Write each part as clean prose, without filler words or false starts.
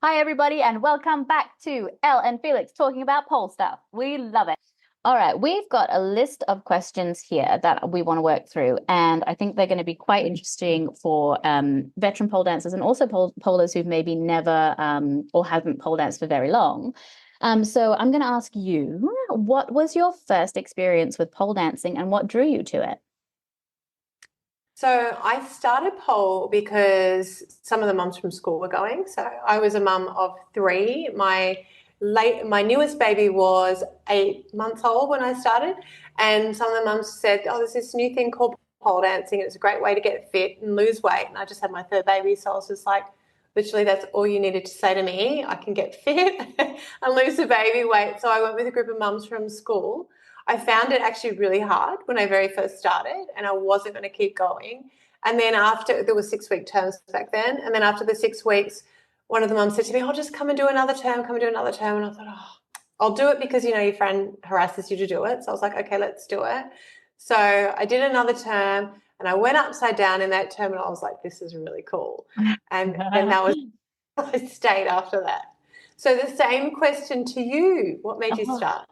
Hi, everybody, and welcome back to Elle and Felix talking about pole stuff. We love it. All right, we've got a list of questions here that we want to work through, and I think they're going to be quite interesting for veteran pole dancers and also polers who've maybe never or haven't pole danced for very long. So I'm going to ask you, what was your first experience with pole dancing and what drew you to it? So I started pole because some of the mums from school were going. So I was a mum of three. My newest baby was 8 months old when I started, and some of the mums said, "Oh, there's this new thing called pole dancing. It's a great way to get fit and lose weight." And I just had my third baby, so I was just like, literally, that's all you needed to say to me. I can get fit and lose the baby weight. So I went with a group of mums from school. I found it actually really hard when I very first started, and I wasn't going to keep going. And then after, there were 6 week terms back then, and then after the 6 weeks, one of the mums said to me, "Oh, just come and do another term, come and do another term." And I thought, "Oh, I'll do it because your friend harasses you to do it." So I was like, "Okay, let's do it." So I did another term, and I went upside down in that term, and I was like, "This is really cool." And then that was I stayed after that. So the same question to you: what made you Oh, start?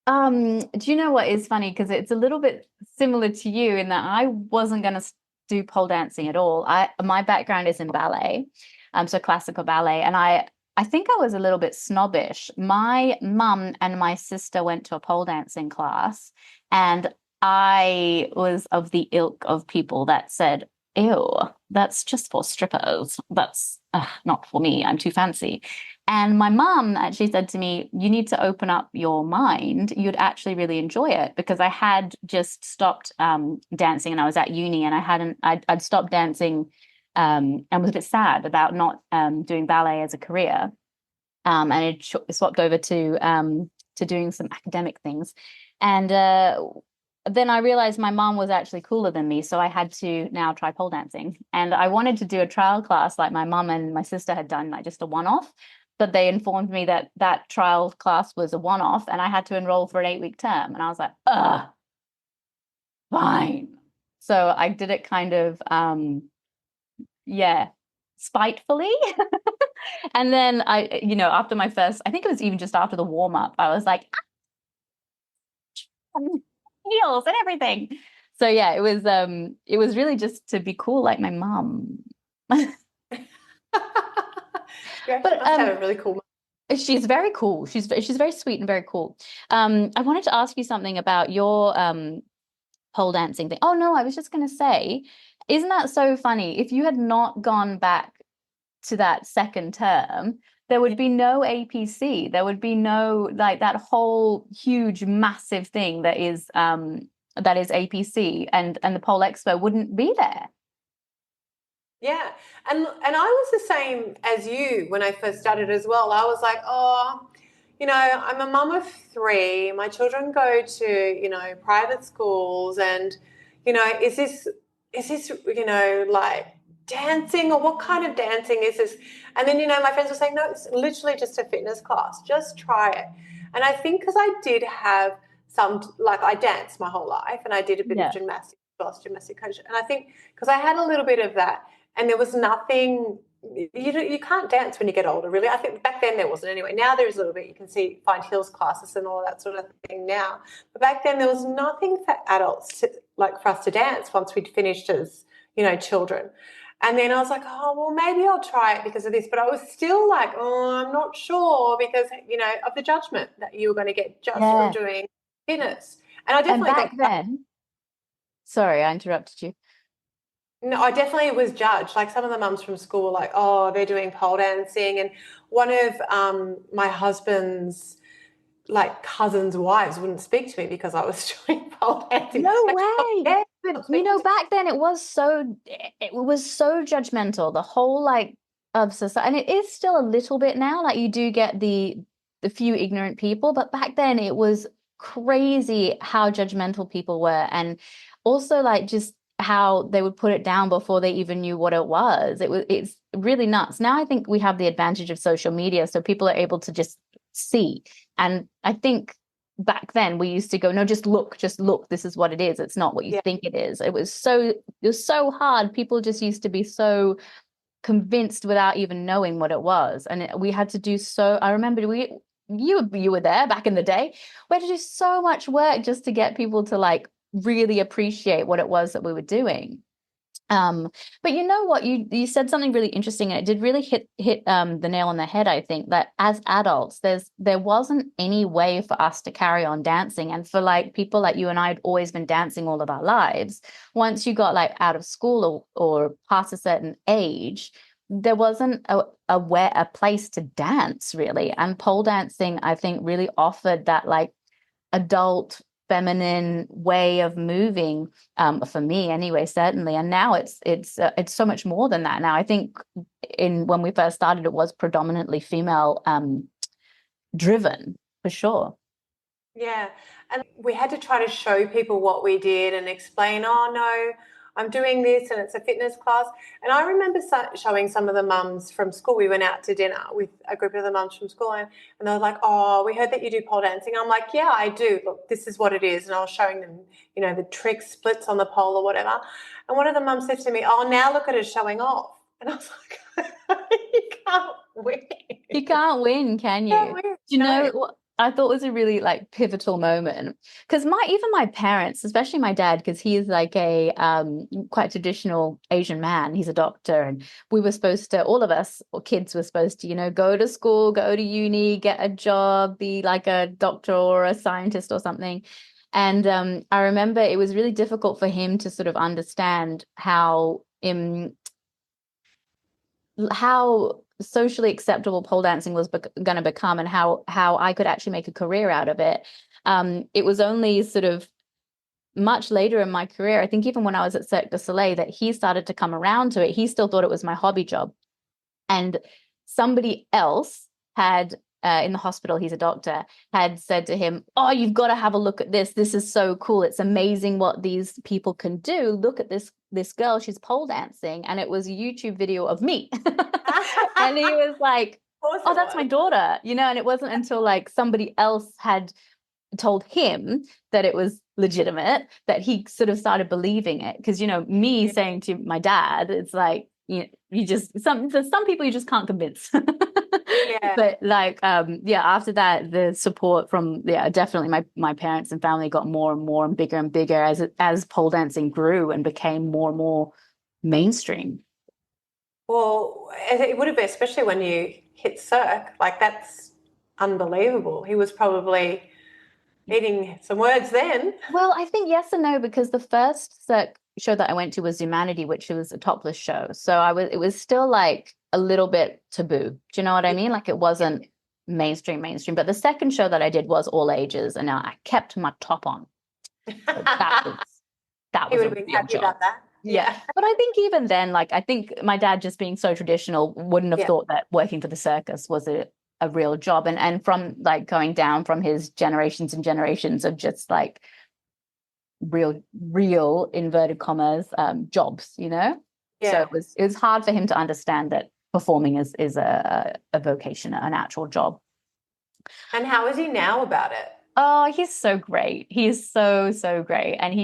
do you know what is funny? Because it's a little bit similar to you in that I wasn't going to do pole dancing at all. My background is in ballet, so classical ballet, and I think I was a little bit snobbish. My mum and my sister went to a pole dancing class, and I was of the ilk of people that said, "Ew, that's just for strippers. That's not for me. I'm too fancy." And my mum actually said to me, "You need to open up your mind. You'd actually really enjoy it," because I had just stopped dancing and I was at uni and I'd stopped dancing and was a bit sad about not doing ballet as a career. And it swapped over to doing some academic things. And then I realized my mom was actually cooler than me, so I had to now try pole dancing. And I wanted to do a trial class like my mom and my sister had done, like just a one-off. But they informed me that that trial class was a one-off, and I had to enroll for an 8 week term. And I was like, ugh, fine. So I did it kind of, yeah, spitefully. And then after my first, I think it was even just after the warm up, I was like, heels and everything. So yeah, it was really just to be cool like my mom. You actually But must have a really cool. she's very cool. She's very sweet and very cool. I wanted to ask you something about your pole dancing thing. Oh no, I was just gonna say, isn't that so funny? If you had not gone back to that second term, there would be no APC. There would be no like that whole huge massive thing that is APC and the Pole Expo wouldn't be there. Yeah, and I was the same as you when I first started as well. I was like, "Oh, I'm a mum of three. My children go to private schools, and is this like dancing, or what kind of dancing is this?" And then my friends were saying, "No, it's literally just a fitness class. Just try it." And I think because I did have some, like, I danced my whole life, and I did a bit of Yeah. gymnastics, gymnastic coach, and I think because I had a little bit of that, and there was nothing. You can't dance when you get older, really. I think back then there wasn't anyway. Now there's a little bit. You can find heels classes and all that sort of thing now. But back then there was nothing for adults like for us to dance once we'd finished as children. And then I was like, "Oh, well, maybe I'll try it because of this." But I was still like, "Oh, I'm not sure," because of the judgment that you were going to get just from Yeah. doing fitness. And I And definitely back got. then, sorry, I interrupted you. No, I definitely was judged. Like some of the mums from school were like, "Oh, they're doing pole dancing," and one of my husband's like cousins' wives wouldn't speak to me because I was doing pole dancing. No Like, way. yeah, they're not You speaking know, to back then it was so judgmental, the whole like of society, and it is still a little bit now. Like you do get the few ignorant people, but back then it was crazy how judgmental people were, and also like just how they would put it down before they even knew what it was. It's really nuts. Now I think we have the advantage of social media, so people are able to just see. And I think back then we used to go, no, just look, this is what it is. It's not what you yeah, think it is. It was so hard. People just used to be so convinced without even knowing what it was. And we had to do so. I remember you were there back in the day. We had to do so much work just to get people to like really appreciate what it was that we were doing. Um, but you know what, you said something really interesting, and it did really hit the nail on the head. I think that as adults, there wasn't any way for us to carry on dancing, and for like people like you and I had always been dancing all of our lives. Once you got like out of school or past a certain age, there wasn't a place to dance really, and pole dancing I think really offered that like adult feminine way of moving, for me anyway, certainly. And now it's so much more than that now. I think in when we first started, it was predominantly female driven, for sure. Yeah. And we had to try to show people what we did and explain, oh, no, I'm doing this and it's a fitness class. And I remember showing some of the mums from school. We went out to dinner with a group of the mums from school, and they were like, oh, we heard that you do pole dancing. I'm like, yeah, I do. Look, this is what it is. And I was showing them, the tricks, splits on the pole or whatever. And one of the mums said to me, oh, now look at us showing off. And I was like, you can't win. You can't win, can you? Can't win. Do you know what I thought was a really like pivotal moment? Because even my parents, especially my dad, because he is like a quite traditional Asian man. He's a doctor, and we were supposed to, all of us or kids were supposed to, go to school, go to uni, get a job, be like a doctor or a scientist or something. And I remember it was really difficult for him to sort of understand how socially acceptable pole dancing was going to become, and how I could actually make a career out of it. It was only sort of much later in my career, I think even when I was at Cirque du Soleil, that he started to come around to it. He still thought it was my hobby job. And somebody else had, in the hospital, he's a doctor, had said to him, oh, you've got to have a look at this. This is so cool. It's amazing what these people can do. Look at this girl, she's pole dancing. And it was a YouTube video of me. And he was like, oh, that's my daughter, and it wasn't until like somebody else had told him that it was legitimate that he sort of started believing it. Because me saying to my dad, it's like, there's some people you just can't convince. Yeah. But like after that, the support from definitely my parents and family got more and more and bigger as pole dancing grew and became more and more mainstream. Well, it would have been, especially when you hit Cirque, like that's unbelievable. He was probably eating some words then. Well, I think yes and no, because the first Cirque show that I went to was Humanity, which was a topless show. So it was still like a little bit taboo. Do you know what I mean? Like it wasn't mainstream. But the second show that I did was all ages, and I kept my top on. So that was He would a have been real happy job. about that. Yeah. But I think even then, like I think my dad, just being so traditional, wouldn't have thought that working for the circus was a real job. And from like going down from his generations and generations of just like real inverted commas jobs, So it was hard for him to understand that performing is a vocation, an actual job. And how is he now about it? Oh, he's so great. He is so great. And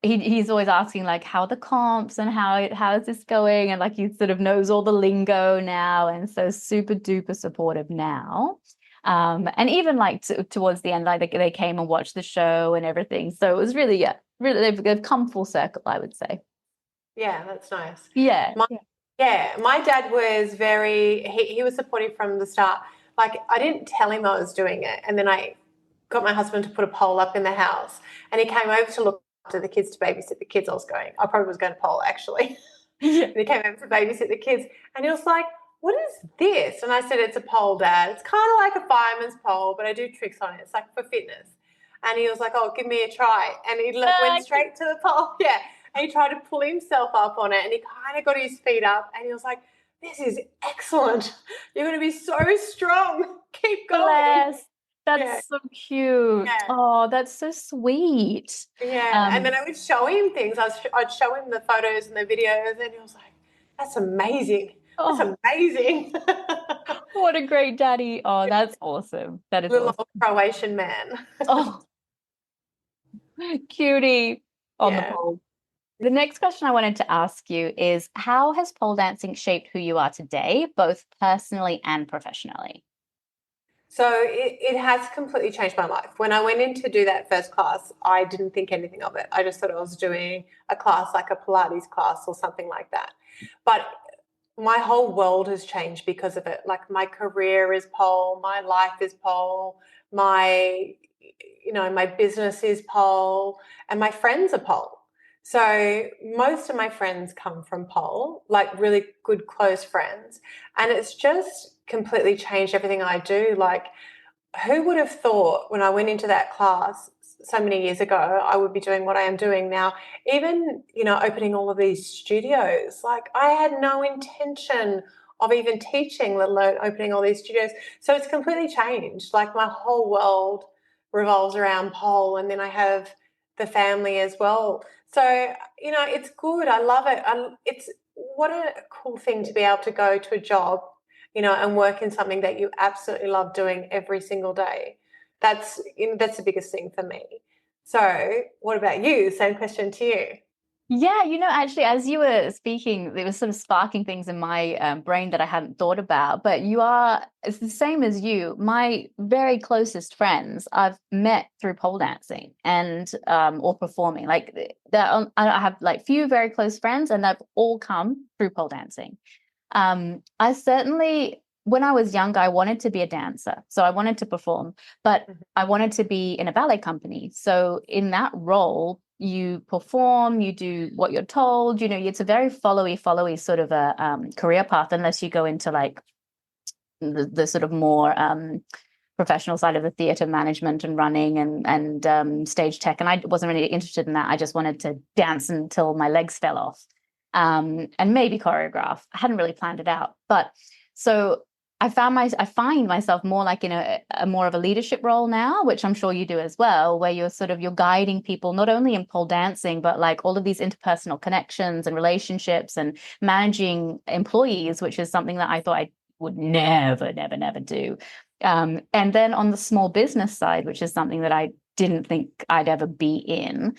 he's always asking like, how are the comps and how is this going? And like he sort of knows all the lingo now, and so super duper supportive now. And even like towards the end, like they came and watched the show and everything. So it was really they've come full circle, I would say. Yeah, that's nice. Yeah. My dad was he was supportive from the start. Like I didn't tell him I was doing it, and then I got my husband to put a pole up in the house, and he came over to look after the kids, to babysit the kids. I probably was going to pole actually. And he came over to babysit the kids, and he was like, what is this? And I said, it's a pole, Dad. It's kind of like a fireman's pole, but I do tricks on it. It's like for fitness. And he was like, oh, give me a try. And he went straight to the pole. Yeah. And he tried to pull himself up on it, and he kind of got his feet up, and he was like, this is excellent. You're going to be so strong. Keep going. Bless. That's so cute. Yeah. Oh, that's so sweet. Yeah. And then I would show him things. I'd show him the photos and the videos, and he was like, that's amazing. That's amazing. What a great daddy. Oh, that's awesome. That is little awesome. Croatian man. Oh, cutie on the pole. The next question I wanted to ask you is how has pole dancing shaped who you are today, both personally and professionally? So it has completely changed my life. When I went in to do that first class, I didn't think anything of it. I just thought I was doing a class like a Pilates class or something like that. But my whole world has changed because of it. Like my career is pole, my life is pole, my my business is pole, and my friends are pole. So most of my friends come from pole, like really good close friends, and it's just completely changed everything I do. Like who would have thought when I went into that class so many years ago, I would be doing what I am doing now? Even, opening all of these studios, like I had no intention of even teaching, let alone opening all these studios. So it's completely changed. Like my whole world revolves around pole. And then I have the family as well. So, it's good. I love it. It's what a cool thing to be able to go to a job and work in something that you absolutely love doing every single day. That's the biggest thing for me. So, what about you? Same question to you. Yeah, actually, as you were speaking, it was sort of sparking things in my brain that I hadn't thought about. But it's the same as you. My very closest friends I've met through pole dancing and or performing. Like I have like few very close friends, and they've all come through pole dancing. I certainly, when I was younger, I wanted to be a dancer. So I wanted to perform, but I wanted to be in a ballet company. So in that role, you perform, you do what you're told, it's a very followy sort of a career path, unless you go into like the sort of more professional side of the theater management and running and stage tech. And I wasn't really interested in that. I just wanted to dance until my legs fell off, and maybe choreograph. I hadn't really planned it out, but so I find myself more like in a more of a leadership role now, which I'm sure you do as well, where you're guiding people not only in pole dancing, but like all of these interpersonal connections and relationships and managing employees, which is something that I thought I would never do. And then on the small business side, which is something that I didn't think I'd ever be in,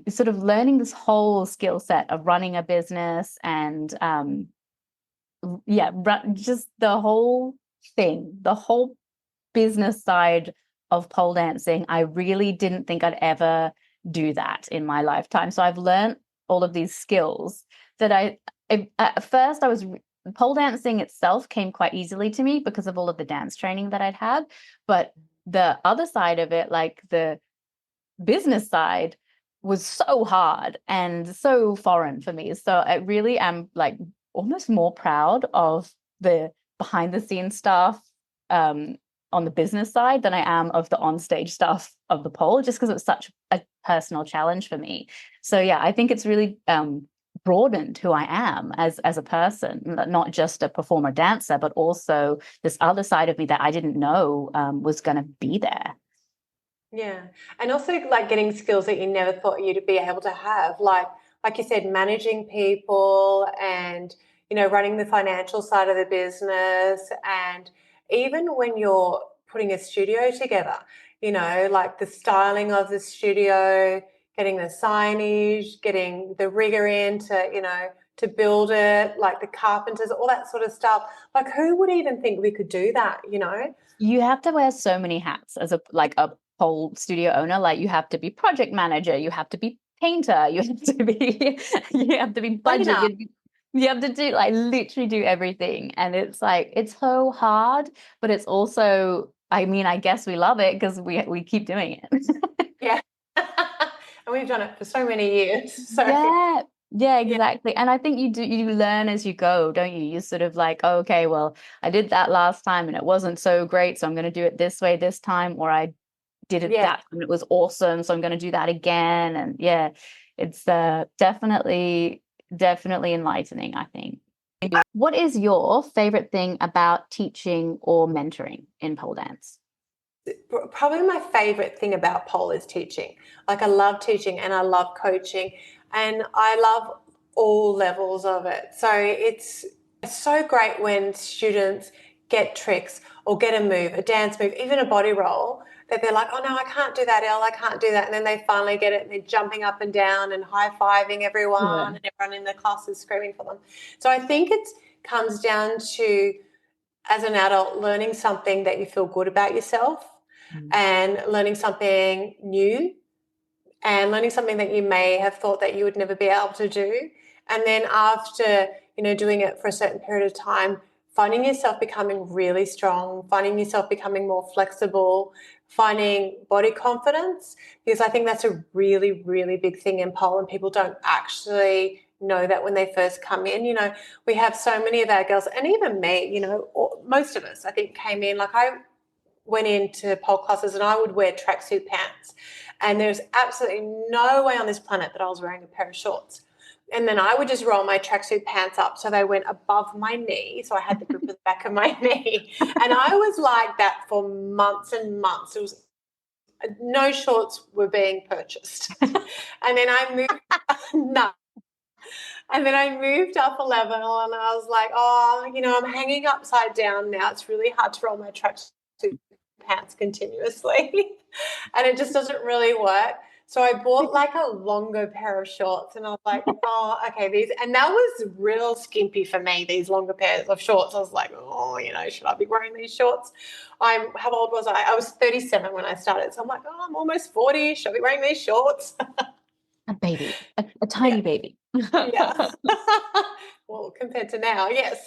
sort of learning this whole skill set of running a business and just the whole thing, the whole business side of pole dancing. I really didn't think I'd ever do that in my lifetime. So I've learned all of these skills that at first I was pole dancing itself came quite easily to me because of all of the dance training that I'd had. But the other side of it, like the business side, was so hard and so foreign for me. So I really am like almost more proud of the behind the scenes stuff on the business side than I am of the on-stage stuff of the pole, just because it was such a personal challenge for me. So yeah, I think it's really broadened who I am as a person, not just a performer dancer, but also this other side of me that I didn't know was going to be there. Yeah. And also like getting skills that you never thought you'd be able to have. Like you said, managing people and, running the financial side of the business. And even when you're putting a studio together, like the styling of the studio, getting the signage, getting the rigger in to build it, like the carpenters, all that sort of stuff. Like who would even think we could do that? You have to wear so many hats as a pole studio owner. Like you have to be project manager, you have to be painter, you have to be you have to be budget. You have to do like literally do everything. And it's like it's so hard, but it's also, I mean, I guess we love it because we keep doing it. Yeah. And we've done it for so many years. So Yeah, yeah, exactly. And I think you learn as you go, don't you? You sort of like, oh, okay, well, I did that last time and it wasn't so great, so I'm going to do it this way this time, or I did it yeah. that and it was awesome, so I'm going to do that again. And yeah, it's definitely enlightening, I think. What is your favorite thing about teaching or mentoring in pole dance? Probably my favorite thing about pole is teaching. Like I love teaching and I love coaching and I love all levels of it. So it's so great when students get tricks or get a move, a dance move, even a body roll that they're like, oh no, I can't do that, Elle, I can't do that. And then they finally get it and they're jumping up and down and high-fiving Yeah. everyone and everyone in the class is screaming for them. So I think it comes down to, as an adult, learning something that you feel good about yourself Mm. and learning something new and learning something that you may have thought that you would never be able to do. And then after, doing it for a certain period of time, finding yourself becoming really strong, finding yourself becoming more flexible, finding body confidence, because I think that's a really, really big thing in pole, and people don't actually know that when they first come in. We have so many of our girls, and even me, most of us, I think, came in, like I went into pole classes and I would wear tracksuit pants. And there's absolutely no way on this planet that I was wearing a pair of shorts. And then I would just roll my tracksuit pants up so they went above my knee. So I had the grip of the back of my knee. And I was like that for months and months. It was no shorts were being purchased. And then I moved, no. And then I moved up a level and I was like, oh, I'm hanging upside down now. It's really hard to roll my tracksuit pants continuously. And it just doesn't really work. So I bought like a longer pair of shorts and I was like, oh, okay, and that was real skimpy for me, these longer pairs of shorts. I was like, oh, should I be wearing these shorts? How old was I? I was 37 when I started. So I'm like, oh, I'm almost 40. Should I be wearing these shorts? A baby, a Yeah. tiny baby. Yeah. Well, compared to now, yes.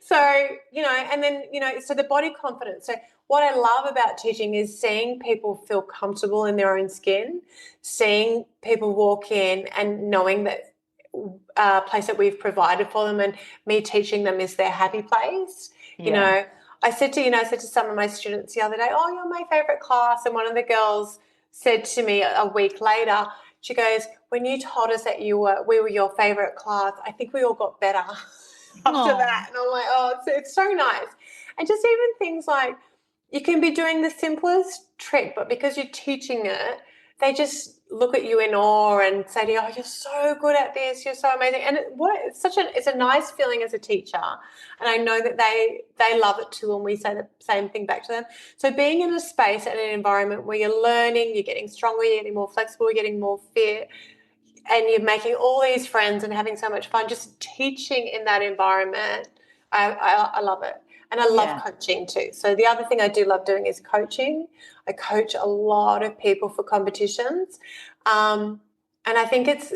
So, and then, so the body confidence. So what I love about teaching is seeing people feel comfortable in their own skin, seeing people walk in and knowing that place that we've provided for them, and me teaching them is their happy place. Yeah. I said to some of my students the other day, oh, you're my favorite class. And one of the girls said to me a week later, she goes, when you told us that we were your favorite class, I think we all got better after Oh, that. And I'm like, oh, it's so nice. And just even things like, you can be doing the simplest trick, but because you're teaching it, they just look at you in awe and say to you, oh, you're so good at this, you're so amazing. And it's a nice feeling as a teacher. And I know that they love it too, and we say the same thing back to them. So being in a space and an environment where you're learning, you're getting stronger, you're getting more flexible, you're getting more fit, and you're making all these friends and having so much fun, just teaching in that environment, I love it. And I love yeah. coaching too. So the other thing I do love doing is coaching. I coach a lot of people for competitions. And I think it's,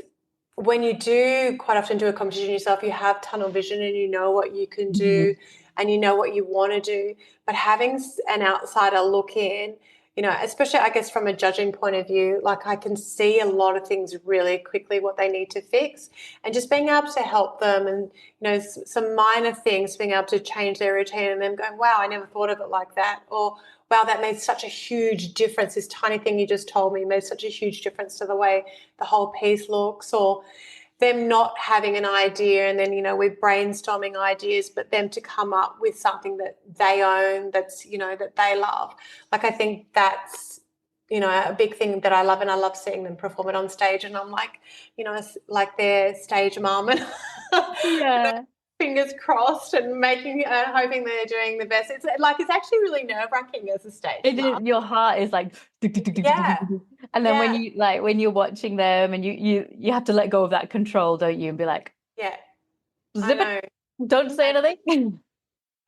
when you do quite often do a competition yourself, you have tunnel vision and you know what you can Mhm. do and you know what you want to do. But having an outsider look in, especially I guess from a judging point of view, like I can see a lot of things really quickly, what they need to fix, and just being able to help them, and some minor things, being able to change their routine, and them going, wow, I never thought of it like that, or wow, that made such a huge difference. This tiny thing you just told me made such a huge difference to the way the whole piece looks. Or them not having an idea, and then we're brainstorming ideas, but them to come up with something that they own, that's that they love. Like I think that's a big thing that I love, and I love seeing them perform it on stage, and I'm like, it's like their stage mom, and Yeah. fingers crossed and making hoping they're doing the best. It's actually really nerve-wracking as a stage It is, mom. your heart is like tic, tic, tic, tic, tic, tic, tic, Yeah, tic. And then yeah, when you're watching them and you have to let go of that control, don't you? And be like, yeah. I zip it, know. don't say anything.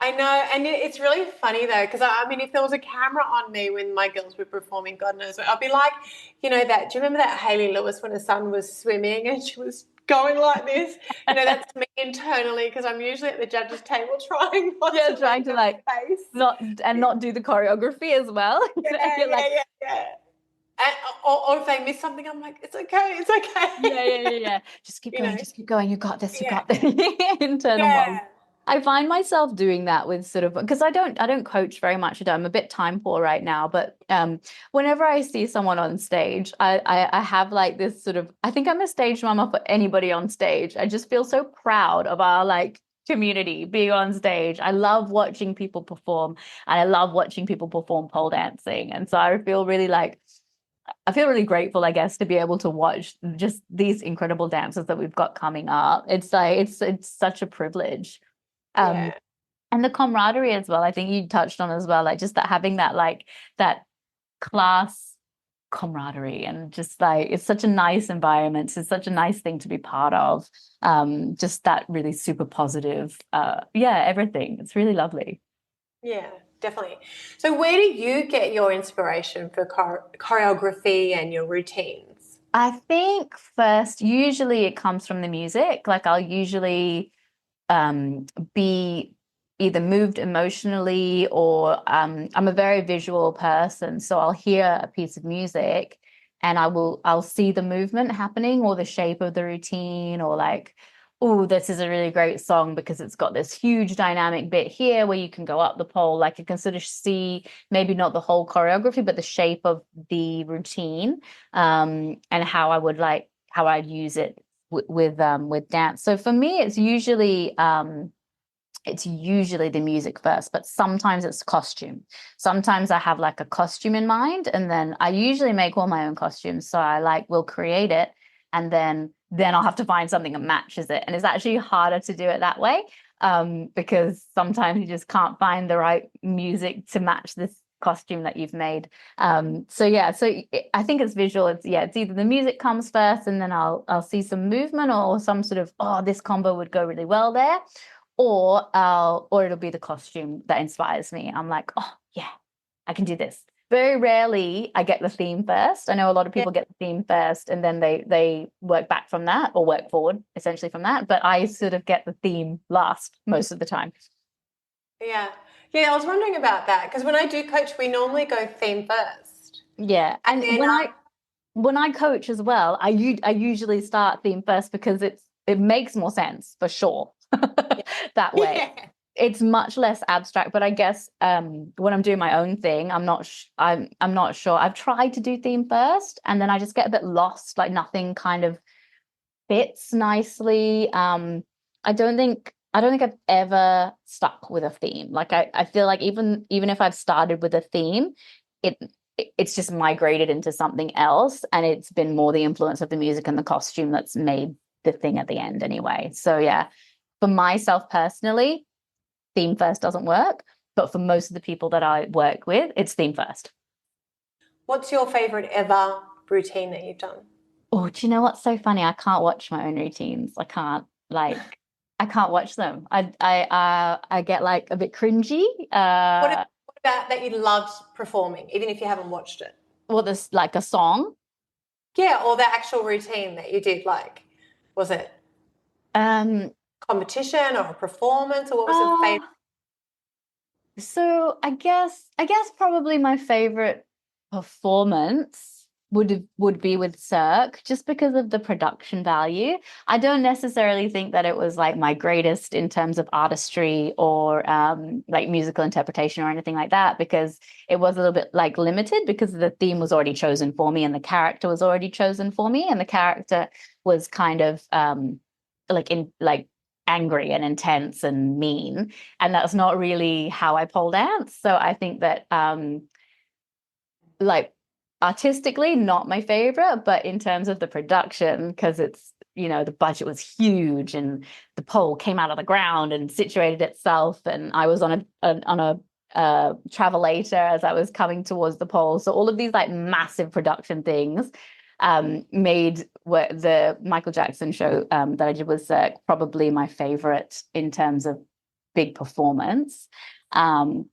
I know, and it's really funny though, because I mean, if there was a camera on me when my girls were performing, God knows what, I'd be like, that. Do you remember that Hayley Lewis when her son was swimming and she was going like this? That's me internally, because I'm usually at the judges' table trying not Yeah, to trying make to a like face. not do the choreography as well. Yeah, You're yeah, like, yeah, yeah. And, or if they miss something, I'm like, it's okay, it's yeah, okay. yeah, yeah, yeah. Just keep you know, going, just keep going. You got this, you yeah, got this. Internal monologue. yeah, I find myself doing that with sort of, because I don't coach very much. I'm a bit time poor right now, but whenever I see someone on stage, I have like this sort of, I think I'm a stage mama for anybody on stage. I just feel so proud of our like community being on stage. I love watching people perform, and I love watching people perform pole dancing. And so I feel really grateful, I guess, to be able to watch just these incredible dances that we've got coming up. It's like it's such a privilege. Um, yeah. And the camaraderie as well, I think you touched on as well, like just that having that like that class camaraderie, and just like it's such a nice environment, it's such a nice thing to be part of. Just that really super positive, yeah, everything. It's really lovely. Yeah, definitely. So where do you get your inspiration for choreography and your routines? I think first, usually it comes from the music. Like I'll usually be either moved emotionally, or I'm a very visual person, so I'll hear a piece of music and I'll see the movement happening or the shape of the routine, or like, oh, this is a really great song because it's got this huge dynamic bit here where you can go up the pole. Like I can sort of see maybe not the whole choreography, but the shape of the routine, and how I'd use it with dance. So for me, it's usually the music first, but sometimes it's costume. Sometimes I have like a costume in mind, and then I usually make all my own costumes. So I like will create it, and then I'll have to find something that matches it. And it's actually harder to do it that way, because sometimes you just can't find the right music to match this costume that you've made. So yeah, I think it's visual. It's either the music comes first, and then I'll see some movement or some sort of, oh, this combo would go really well there, or it'll be the costume that inspires me. I'm like, oh yeah, I can do this. Very rarely I get the theme first. I know a lot of Yeah, people get the theme first and then they work back from that, or work forward essentially from that. But I sort of get the theme last most of the time. yeah. Yeah, I was wondering about that because when I do coach, we normally go theme first. Yeah. And And then when I coach as well, I usually start theme first because it makes more sense for sure that way. yeah. It's much less abstract, but I guess when I'm doing my own thing, I'm not sure. I've tried to do theme first, and then I just get a bit lost, like nothing kind of fits nicely. I don't think I've ever stuck with a theme. Like I feel like even if I've started with a theme, it it's just migrated into something else, and it's been more the influence of the music and the costume that's made the thing at the end anyway. So yeah, for myself personally, theme first doesn't work, but for most of the people that I work with, it's theme first. What's your favorite ever routine that you've done? Oh, do you know what's so funny? I can't watch my own routines. I can't watch them. I get like a bit cringy. What about that you loved performing, even if you haven't watched it? Well, this like a song. Yeah, or the actual routine that you did, like, was it Um, competition or a performance, or what was your uh, favorite? so I guess probably my favorite performance would be with Cirque, just because of the production value. I don't necessarily think that it was like my greatest in terms of artistry or like musical interpretation or anything like that, because it was a little bit like limited because the theme was already chosen for me and the character was already chosen for me, and the character was kind of like angry and intense and mean, and that's not really how I pole dance. So I think that like artistically not my favorite, but in terms of the production, because it's, you know, the budget was huge and the pole came out of the ground and situated itself, and I was on a travelator as I was coming towards the pole. So all of these like massive production things made what the Michael Jackson show that I did was probably my favorite in terms of big performance. And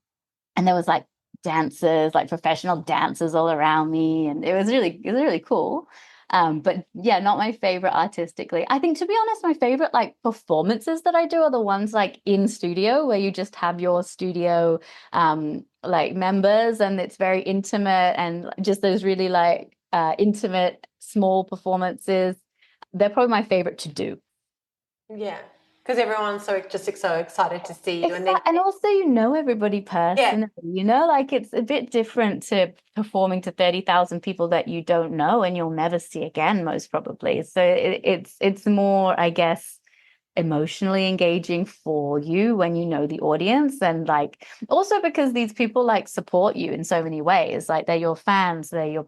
there was like dancers, like professional dancers all around me, and it was really cool. But yeah, not my favorite artistically. I think, to be honest, my favorite like performances that I do are the ones like in studio, where you just have your studio like members, and it's very intimate, and just those really like intimate small performances. They're probably my favorite to do. Yeah, because everyone's so excited to see you, and then Exactly. And also, you know, everybody yeah, personally, you know, like it's a bit different to performing to 30,000 people that you don't know and you'll never see again, most probably. So it's more, I guess, emotionally engaging for you when you know the audience, and like also because these people like support you in so many ways. Like they're your fans, they're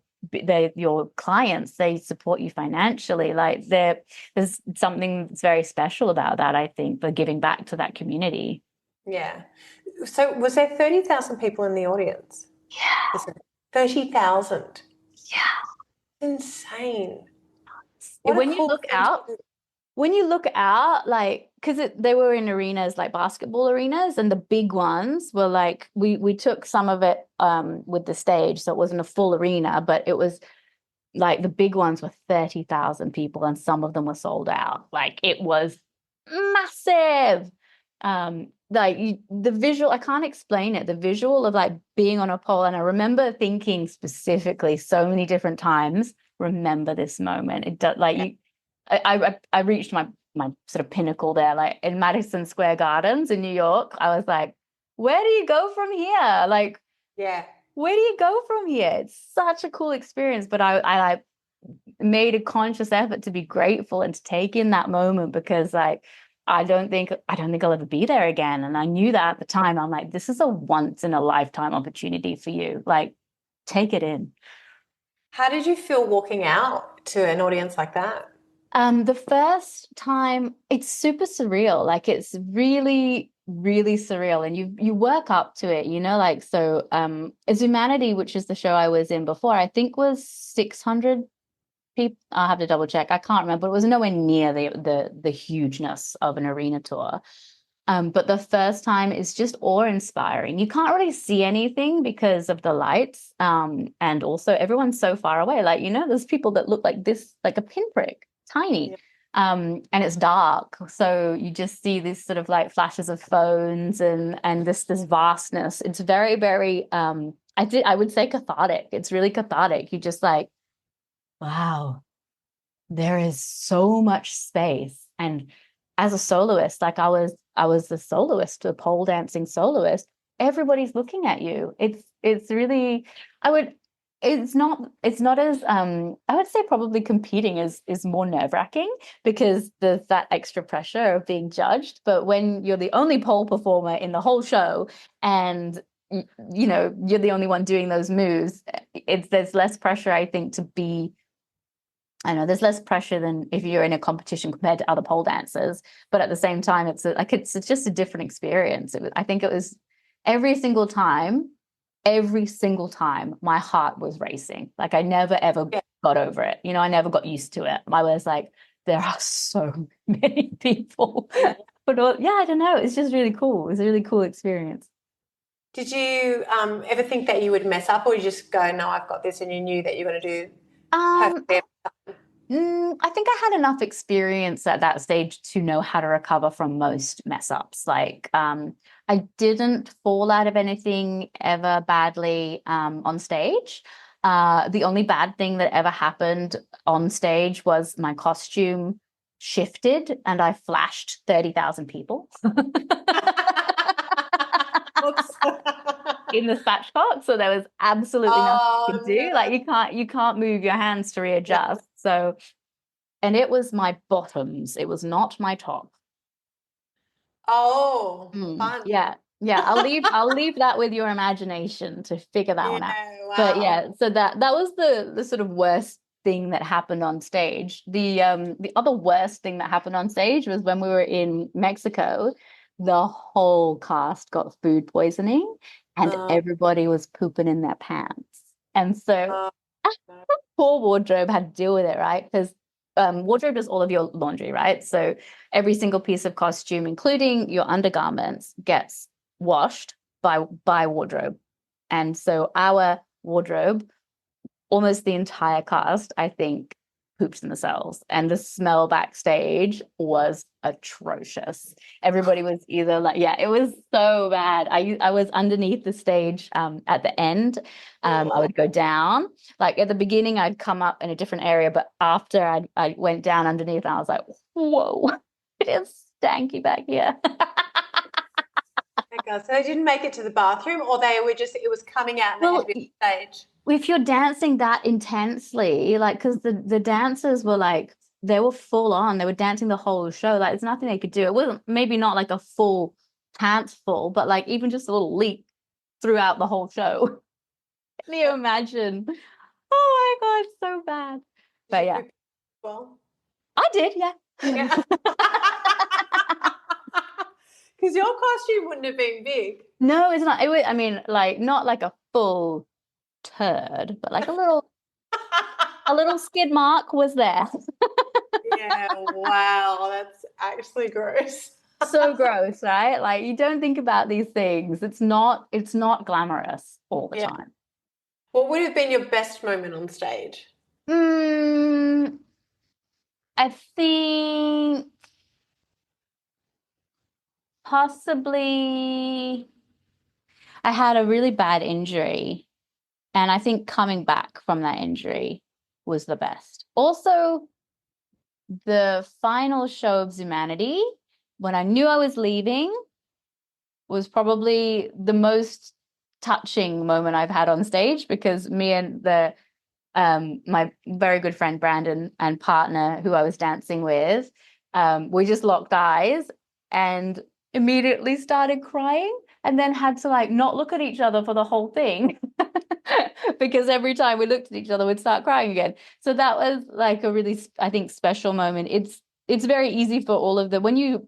your clients, they support you financially. Like there's something that's very special about that, I think, for giving back to that community. Yeah. So was there 30,000 people in the audience? Yeah. Is it 30,000? Yeah. Insane. What a When you cool look thing to out, do. like, because they were in arenas like basketball arenas, and the big ones were like we took some of it with the stage, so it wasn't a full arena, but it was like the big ones were 30,000 people, and some of them were sold out. Like it was massive. The visual, I can't explain it. The visual of like being on a pole, and I remember thinking specifically so many different times, remember this moment. It does like Yeah. you I reached my sort of pinnacle there, like in Madison Square Gardens in New York. I was like, where do you go from here? Like, Yeah. where do you go from here? It's such a cool experience. But I like made a conscious effort to be grateful and to take in that moment, because like I don't think I'll ever be there again. And I knew that at the time. I'm like, this is a once in a lifetime opportunity for you. Like, take it in. How did you feel walking out to an audience like that? The first time, it's super surreal. Like it's really, really surreal. And you work up to it, like so As Humanity, which is the show I was in before, I think was 600 people. I'll have to double check. I can't remember. It was nowhere near the hugeness of an arena tour. But the first time is just awe-inspiring. You can't really see anything because of the lights. And also everyone's so far away. Like, there's people that look like this, like a pinprick, tiny. Yeah. And it's dark. So you just see these sort of like flashes of phones and this vastness. It's very, very I would say cathartic. It's really cathartic. You just like, wow, there is so much space. And as a soloist, like I was the soloist, the pole dancing soloist, everybody's looking at you. It's really, I would it's not as I would say probably competing is more nerve-wracking, because there's that extra pressure of being judged. But when you're the only pole performer in the whole show, and you're the only one doing those moves, there's less pressure, I think, to be. I know there's less pressure than if you're in a competition compared to other pole dancers, but at the same time, it's just a different experience. I think it was every single time, my heart was racing. Like I never ever Yeah. got over it. I never got used to it. I was like, there are so many people, but yeah, I don't know. It's just really cool. It's a really cool experience. Did you ever think that you would mess up, or you just go, no, I've got this, and you knew that you're going to do Um, perfectly? I think I had enough experience at that stage to know how to recover from most mess ups. Like, I didn't fall out of anything ever badly on stage. The only bad thing that ever happened on stage was my costume shifted and I flashed 30,000 people Oops. in the spatchcock. So there was absolutely nothing you could Oh do. no. Like you can't move your hands to Yeah. readjust. So. And it was my bottoms. It was not my top. Oh, fun. Yeah. Yeah. I'll leave that with your imagination to figure that one out. Yeah, But wow. yeah, so that was the sort of worst thing that happened on stage. The other worst thing that happened on stage was when we were in Mexico, the whole cast got food poisoning and Oh, everybody was pooping in their pants. And so oh, no. poor wardrobe had to deal with it, right? Because wardrobe does all of your laundry, right? So every single piece of costume, including your undergarments, gets washed by wardrobe. And so our wardrobe, almost the entire cast, I think, pooped themselves. And the smell backstage was atrocious. Everybody was either like, yeah, it was so bad. I was underneath the stage at the end. I would go down. Like at the beginning, I'd come up in a different area, but after I went down underneath, I was like, whoa, it is stanky back here. My God. So they didn't make it to the bathroom, or they were just, it was coming out and they had to Well, be on stage. if you're dancing that intensely, like, because the dancers were like, they were full on, they were dancing the whole show. Like, there's nothing they could do. It wasn't maybe not like a full pants full, but like even just a little leak throughout the whole show. Can you imagine? Oh my God, so bad. Did But you yeah, poop as well? I did, yeah. Yeah. Because your costume wouldn't have been big. No, it's not. It was, I mean, like not like a full turd, but like a little skid mark was there. Yeah, wow, that's actually gross. So gross, right? Like you don't think about these things. It's not glamorous all the Yeah. time. What would have been your best moment on stage? Mm, I think possibly I had a really bad injury, and I think coming back from that injury was the best. Also, the final show of Humanity, when I knew I was leaving, was probably the most touching moment I've had on stage because me and the my very good friend Brandon and partner who I was dancing with, we just locked eyes and immediately started crying and then had to like not look at each other for the whole thing because every time we looked at each other we'd start crying again. So that was like a really, I think, special moment. It's very easy for all of the when you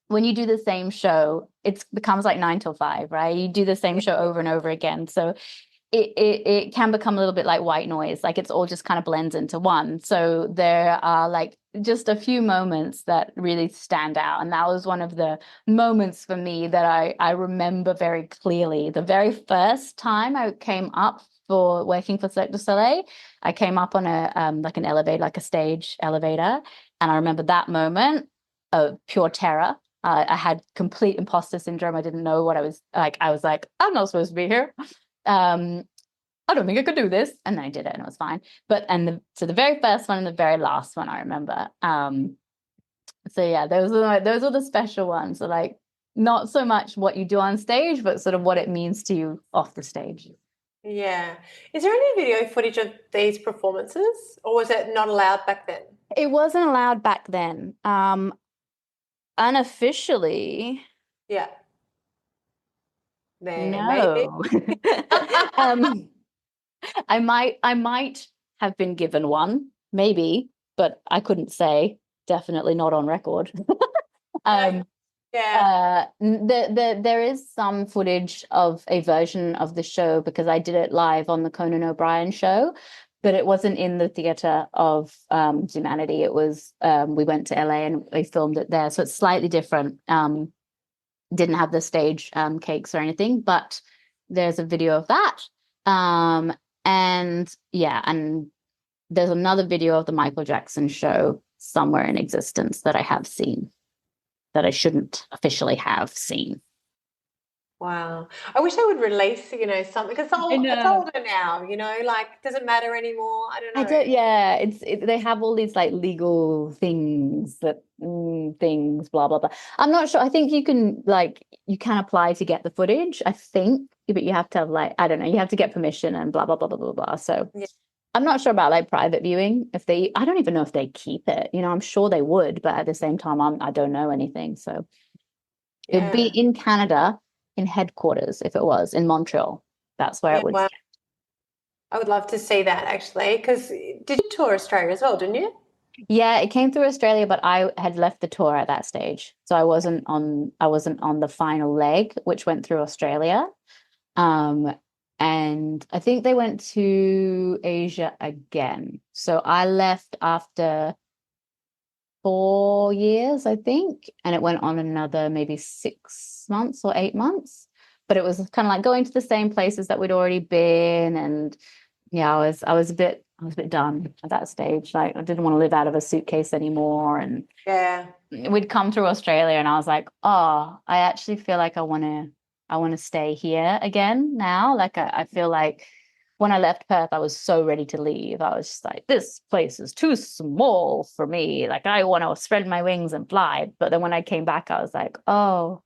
do the same show, it becomes like 9 till 5, right? You do the same show over and over again. So it can become a little bit like white noise, like it's all just kind of blends into one. So there are like just a few moments that really stand out, and that was one of the moments for me that I remember very clearly. The very first time I came up for working for Cirque du Soleil, I came up on a like an elevator, like a stage elevator, and I remember that moment of pure terror. I had complete imposter syndrome. I didn't know what I was like. I was like, I'm not supposed to be here. um I don't think I could do this, and then I did it and it was fine. But so the very first one and the very last one I remember. So yeah, those are the special ones. So like not so much what you do on stage, but sort of what it means to you off the stage. Yeah. Is there any video footage of these performances, or was it not allowed back then? It wasn't allowed back then. Unofficially, Yeah. There may be. no. um I might have been given one, maybe, but I couldn't say. Definitely not on record. Okay. Um, Yeah. there is some footage of a version of the show because I did it live on the Conan O'Brien show, but it wasn't in the theater of Humanity. It was we went to LA and we filmed it there, so it's slightly different. Didn't have the stage cakes or anything, but there's a video of that. Um, and yeah, and there's another video of the Michael Jackson show somewhere in existence that I have seen that I shouldn't officially have seen. Wow. I wish they would release, something because I it's know. older now, like does it matter anymore? I don't I know. don't, yeah, they have all these like legal things things, blah, blah, blah. I'm not sure. I think you can apply to get the footage, I think, but you have to have like, I don't know, you have to get permission and blah, blah, blah, blah, blah, blah. So Yeah. I'm not sure about like private viewing. I don't even know if they keep it. I'm sure they would, but at the same time, I don't know anything. So it would be Yeah. in Canada, in headquarters, if it was in Montreal. That's where Yeah. it would. Wow. I would love to see that actually, because did you tour Australia as well, didn't you? Yeah, it came through Australia, but I had left the tour at that stage. So I wasn't on the final leg, which went through Australia. Um, and I think they went to Asia again. So I left after 4 years, I think, and it went on another maybe 6 months or 8 months. But it was kind of like going to the same places that we'd already been, and yeah, I was a bit done at that stage. Like I didn't want to live out of a suitcase anymore, and Yeah. we'd come through Australia, and I was like, oh, I actually feel like I want to stay here again now. Like I feel like when I left Perth, I was so ready to leave. I was just like, this place is too small for me. Like I want to spread my wings and fly. But then when I came back, I was like, oh,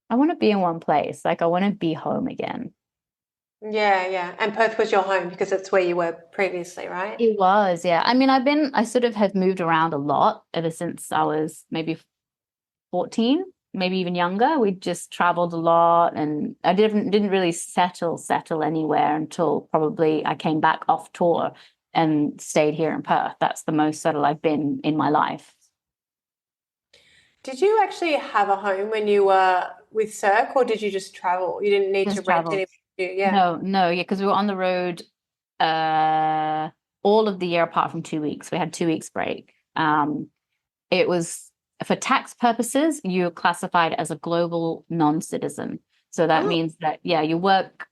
I want to be in one place. Like I want to be home again. Yeah, yeah. And Perth was your home because it's where you were previously, right? It was, yeah. I mean, I sort of have moved around a lot ever since I was maybe 14, maybe even younger. We just traveled a lot, and I didn't really settle anywhere until probably I came back off tour and stayed here in Perth. That's the most settled I've been in my life. Did you actually have a home when you were with Cirque, or did you just travel? You didn't need to Just rent travel. any. Yeah. No, yeah, because we were on the road uh all of the year apart from 2 weeks. We had 2 weeks break. It was for tax purposes, you're classified as a global non-citizen. So that Oh, means that, yeah, you work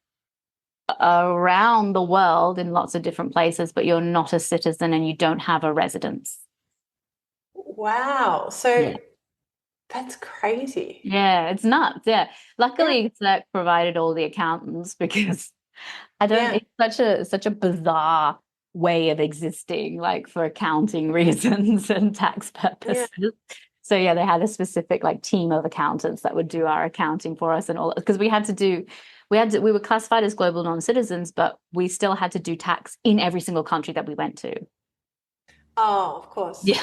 around the world in lots of different places, but you're not a citizen and you don't have a residence. wow. So Yeah. that's crazy. Yeah, it's nuts. Yeah. Yeah. Luckily, Cirque provided all the accountants because I don't, Yeah. it's such a bizarre way of existing, like for accounting reasons and tax Yeah. purposes. So yeah, they had a specific like team of accountants that would do our accounting for us and all because we were classified as global non-citizens, but we still had to do tax in every single country that we went to. Oh, of course. Yeah.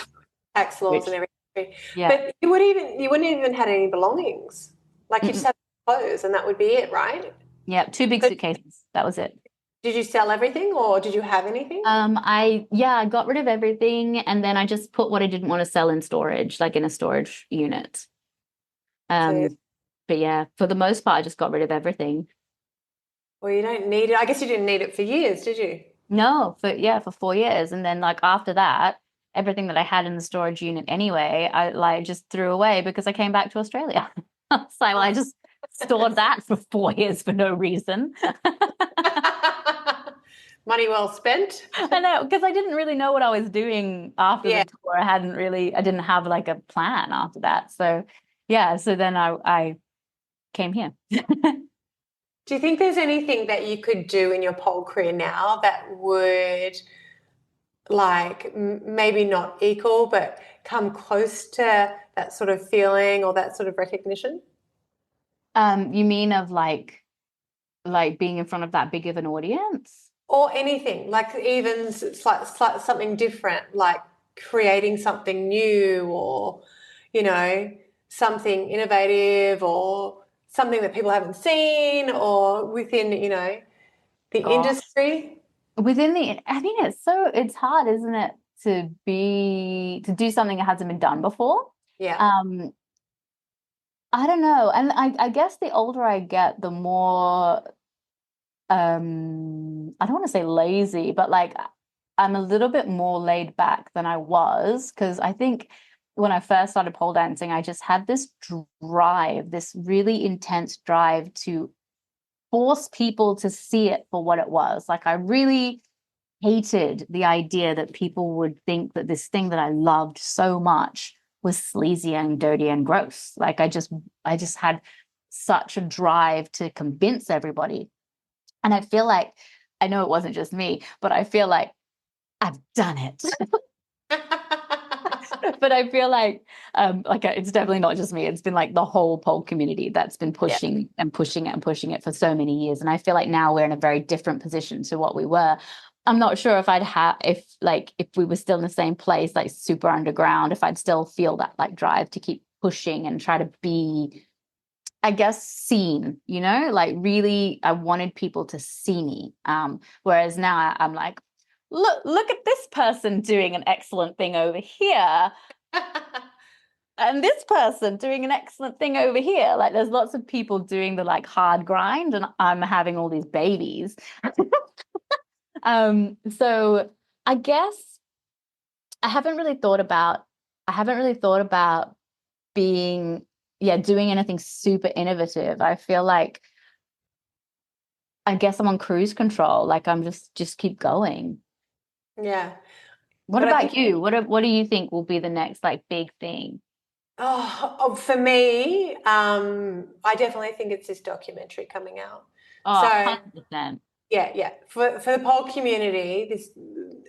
Tax laws and Which, everything. yeah. But you wouldn't even had any belongings. Like you just Mm-mm. had clothes and that would be it, right? Yeah, two big So suitcases. That was it. did you sell everything or did you have anything? I got rid of everything and then I just put what I didn't want to sell in storage, like in a storage unit. So, Um, but yeah, for the most part, I just got rid of everything. well, you don't need it. I guess you didn't need it for years, did you? No, for 4 years. And then like after that, everything that I had in the storage unit anyway, I like just threw away because I came back to Australia. I was like, well, I just stored that for 4 years for no reason. Money well spent. I know, because I didn't really know what I was doing after the Yeah. tour. I didn't have like a plan after that. So yeah, so then I came here. Do you think there's anything that you could do in your pole career now that would like maybe not equal, but come close to that sort of feeling or that sort of recognition? You mean of like being in front of that big of an audience? Or anything, like even something different, like creating something new or, you know, something innovative or something that people haven't seen or within, the Gosh. industry. I mean, it's hard, isn't it, to do something that hasn't been done before. Yeah. Um, I don't know. And I guess the older I get, the more I don't want to say lazy, but like I'm a little bit more laid back than I was because I think when I first started pole dancing, I just had this drive, this really intense drive to force people to see it for what it was. Like I really hated the idea that people would think that this thing that I loved so much was sleazy and dirty and gross. Like I just had such a drive to convince everybody. And I feel like I know it wasn't just me, but I feel like I've done it. But I feel like it's definitely not just me. It's been like the whole pole community that's been Yeah. pushing and pushing it and pushing it for so many years. And I feel like now we're in a very different position to what we were. I'm not sure if I'd have if we were still in the same place, like super underground, if I'd still feel that like drive to keep pushing and try to be, I guess, seen, like really I wanted people to see me. Whereas now I'm like, look at this person doing an excellent thing over here and this person doing an excellent thing over here. Like there's lots of people doing the like hard grind and I'm having all these babies. So I guess I haven't really thought about I haven't really thought about being doing anything super innovative. I feel like I guess I'm on cruise control. Like I'm just keep going. Yeah. What But I think, about you? What do you think will be the next like big thing? for me, I definitely think it's this documentary coming out. Oh, So 100%. yeah, yeah. For the pole community, this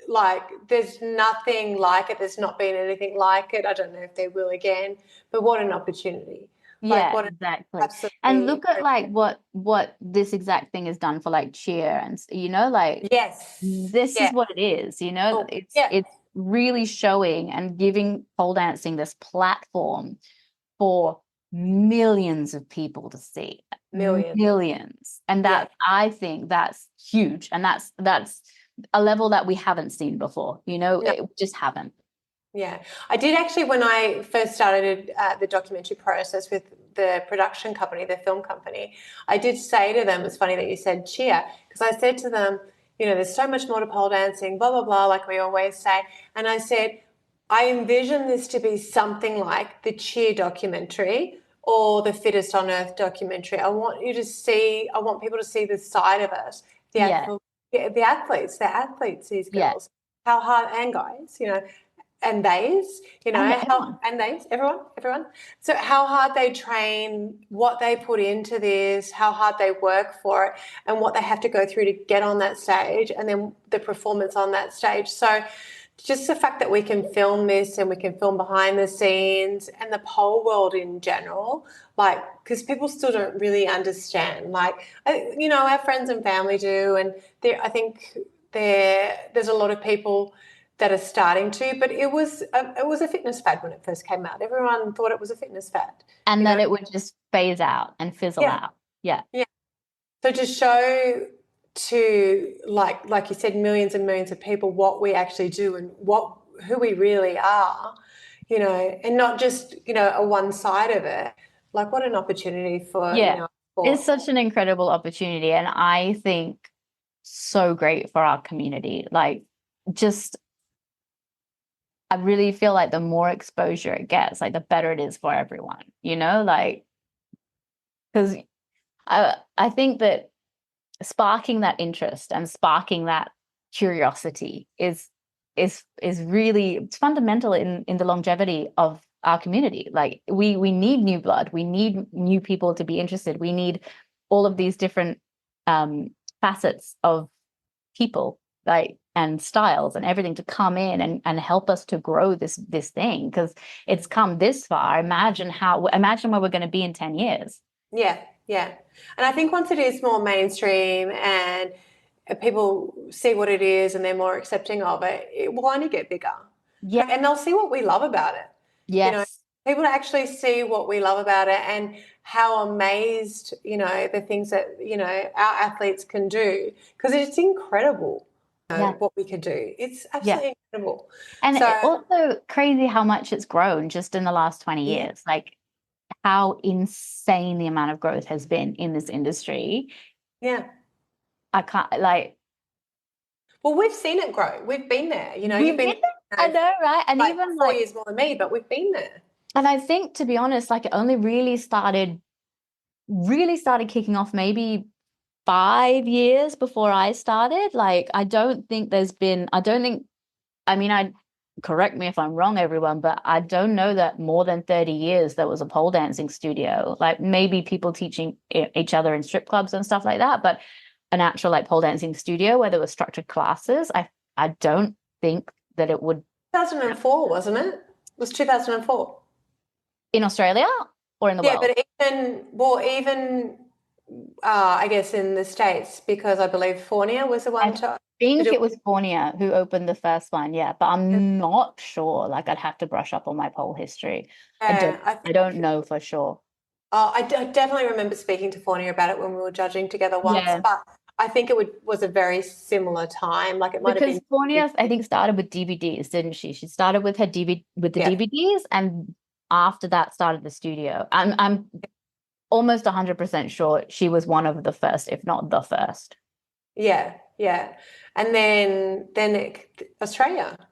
like there's nothing like it. There's not been anything like it. I don't know if there will again, but what an opportunity. Like Yeah, what an exactly. And absolutely look at incredible. like what this exact thing has done for like cheer and like Yes. this is Yeah. what it is, Oh, it's yeah. it's really showing and giving pole dancing this platform for millions of people to see. Millions. Millions. And Yeah. I think that's huge. And that's a level that we haven't seen before, No. we just haven't. Yeah, I did actually when I first started the documentary process with the production company, the film company. I did say to them, it's funny that you said cheer, because I said to them, there's so much more to pole dancing, blah, blah, blah, like we always say. And I said, I envision this to be something like the cheer documentary or the fittest on earth documentary. I want people to see the side of us, the Yeah, actual, the athletes, these yeah, girls, how hard, and guys, and theys, and how everyone. and theys, everyone. So how hard they train, what they put into this, how hard they work for it, and what they have to go through to get on that stage, and then the performance on that stage. So just the fact that we can film this and we can film behind the scenes and the pole world in general, like, because people still don't really understand, like, our friends and family do, and I think there's a lot of people that are starting to, but it was a fitness fad when it first came out. Everyone thought it was a fitness fad, And you that know. it would just phase out and fizzle Yeah, out. Yeah. yeah. So to show to like you said, millions and millions of people what we actually do and who we really are, and not just a one side of it. Like what an opportunity for Yeah. It's sport. such an incredible opportunity. And I think so great for our community. Like, just, I really feel like the more exposure it gets, like the better it is for everyone, like, because I think that sparking that interest and sparking that curiosity is really, it's fundamental in the longevity of our community. Like we need new blood, we need new people to be interested, we need all of these different facets of people, like, and styles and everything to come in and help us to grow this thing, because it's come this far. Imagine where we're going to be in 10 years. Yeah, yeah. And I think once it is more mainstream and people see what it is and they're more accepting of it, it will only get bigger. Yeah. And they'll see what we love about it. You know, Yes. people actually see what we love about it and how amazed, the things that, our athletes can do, because it's incredible, Yeah. what we can do. It's Yeah. absolutely incredible. And So, also crazy how much it's grown just in the last 20 yeah, years. Like how insane the amount of growth has been in this industry. yeah. I can't, like, Well, we've seen it grow. We've been there. You've we've been, been there. I know, right? And like even 4 years more than me, but we've been there. and I think, to be honest, like it only really started kicking off maybe 5 years before I started. Like, I mean, correct me if I'm wrong, everyone, but I don't know that more than 30 years there was a pole dancing studio. Like maybe people teaching each other in strip clubs and stuff like that, but an actual like pole dancing studio where there were structured classes, I don't think that it would. 2004, wasn't it? It was 2004. In Australia or in the Yeah, world. but even I guess in the States, because I believe Fornia was the one I to think do it was Borneo who opened the first one, yeah, but it. I'm not sure. Like I'd have to brush up on my pole history. I don't Yeah, I I think don't know for sure. I definitely remember speaking to Fornia about it when we were judging together once, Yeah. but I think it was a very similar time. Like it might have Because been. Borneo, I think, started with DVDs, didn't she? She started with her DVD with the Yeah, DVDs, and after that started the studio. I'm almost 100% sure she was one of the first, if not the first. yeah, yeah. And then Australia. And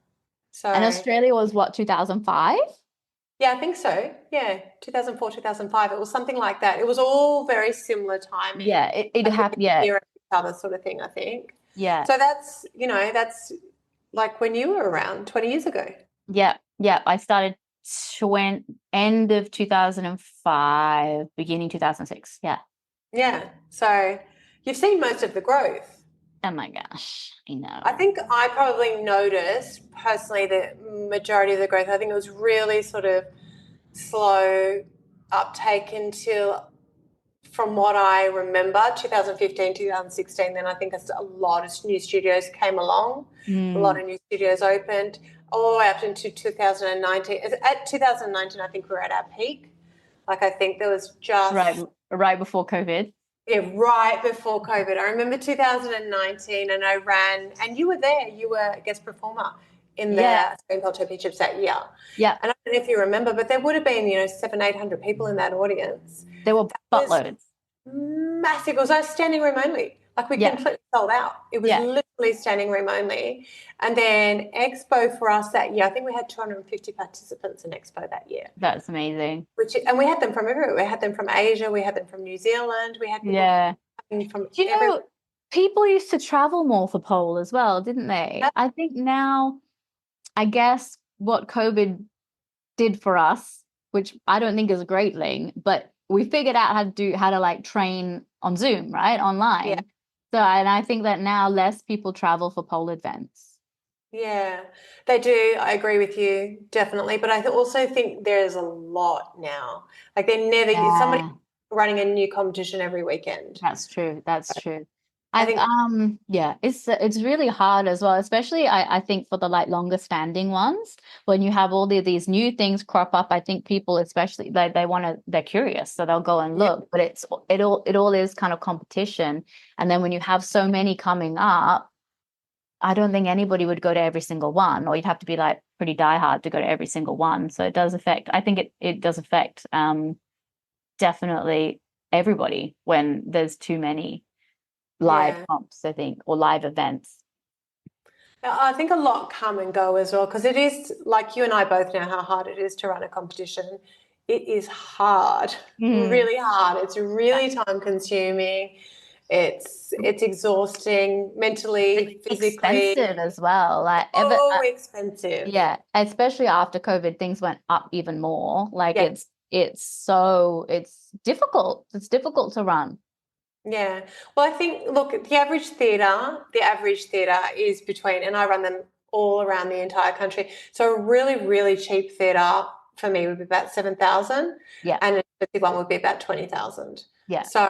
So Australia was what, 2005? yeah, I think so. Yeah, 2004, 2005. It was something like that. It was all very similar timing. Yeah, it Like happened. within a Yeah, year of each other sort of thing, I think. yeah, So that's like when you were around 20 years ago. yeah, yeah. I started end of 2005, beginning 2006. Yeah. Yeah. So you've seen most of the growth. Oh my gosh, I I know. think I probably noticed personally the majority of the growth. I think it was really sort of slow uptake until, from what I remember, 2015, 2016, then I think a lot of new studios came along, a lot Mm, of new studios opened, all the way up into 2019. At 2019, I think we were at our peak. Like, I think there was right, just, right before COVID. yeah, right before COVID. I remember 2019 and I ran, and you were there, you were a guest performer in the Yeah. Australian Pole Championships that year. Yeah. And I don't know if you remember, but there would have been, 700, 800 people in that audience. There were That was buttloads. massive. It was like standing room only. Like we Yeah. completely sold out. It was Yeah. literally standing room only. And then Expo for us that year, I think we had 250 participants in Expo that year. That's amazing. And we had them from everywhere. We had them from Asia, we had them from New Zealand, we had people Yeah. coming from Do you everywhere. know, people used to travel more for pole as well, didn't they? I think now, I guess what COVID did for us, which I don't think is a great thing, but we figured out how to like train on Zoom, right? Yeah. Online. So, and I think that now less people travel for pole events. Yeah, they do. I agree with you, definitely. But I also think there's a lot now. Like they're never somebody Yeah. running a new competition every weekend. That's true. That's true. I I think, yeah, it's really hard as well, especially I think for the like longer standing ones, when you have all these new things crop up, I think people especially they want to they're curious, so they'll go and yeah, look, but it all is kind of competition. And then when you have so many coming up, I don't think anybody would go to every single one, or you'd have to be like pretty diehard to go to every single one. So it does affect, I think it does affect definitely everybody when there's too many live yeah. comps, I think, or live events. I think a lot come and go as well because it is like you and I both know how hard it is to run a competition. It is hard, Mm. really hard. It's really time consuming. It's exhausting It's mentally, expensive physically. as well. Like ever, So expensive. yeah, especially after COVID, things went up even more. Like Yeah. it's difficult. It's difficult to run. Yeah. Well, I think, look, the average theatre is between, and I run them all around the entire country. So a really, really cheap theatre for me would be about 7,000 Yeah, and an expensive one would be about 20,000. yeah, So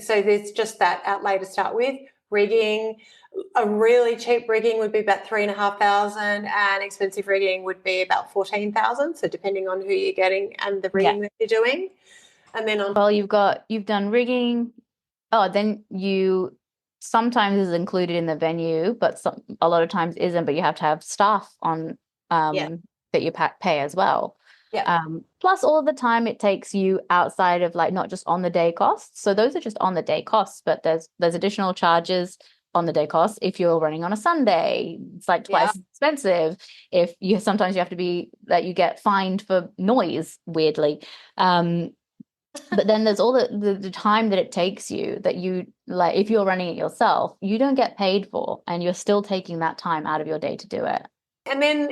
there's just that outlay to start with. Rigging, a really cheap rigging would be about 3,500 and expensive rigging would be about 14,000. So depending on who you're getting and the yeah. rigging that you're doing. And then on Well, you've done rigging. Oh, then you sometimes is included in the venue, but a lot of times isn't. But you have to have staff on yeah, that you pay as well. yeah, Plus all the time it takes you outside of like not just on the day costs. So those are just on the day costs, but there's additional charges on the day costs. If you're running on a Sunday, it's like yeah. twice as expensive. If you sometimes you have to be that you get fined for noise, weirdly. But then there's all the time that it takes you that you like if you're running it yourself, you don't get paid for, and you're still taking that time out of your day to do it. And then,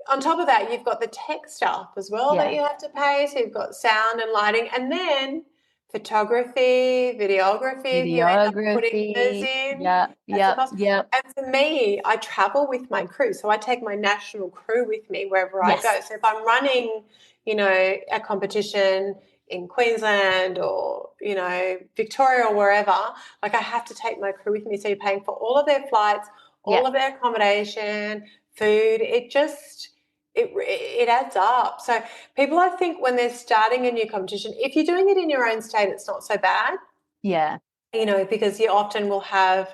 on top of that, you've got the tech stuff as well that Yeah. you have to pay. So you've got sound and lighting, and then photography, videography, if you end up putting those Videography. in, Yeah, that's a yep, cost. yep. And for me, I travel with my crew. So I take my national crew with me wherever I Yes. go. So if I'm running, a competition in Queensland or, Victoria or wherever, like I have to take my crew with me. So you're paying for all of their flights, Yeah. all of their accommodation, food. It adds up. So people, I think, when they're starting a new competition, if you're doing it in your own state, it's not so bad. Yeah. Because you often will have,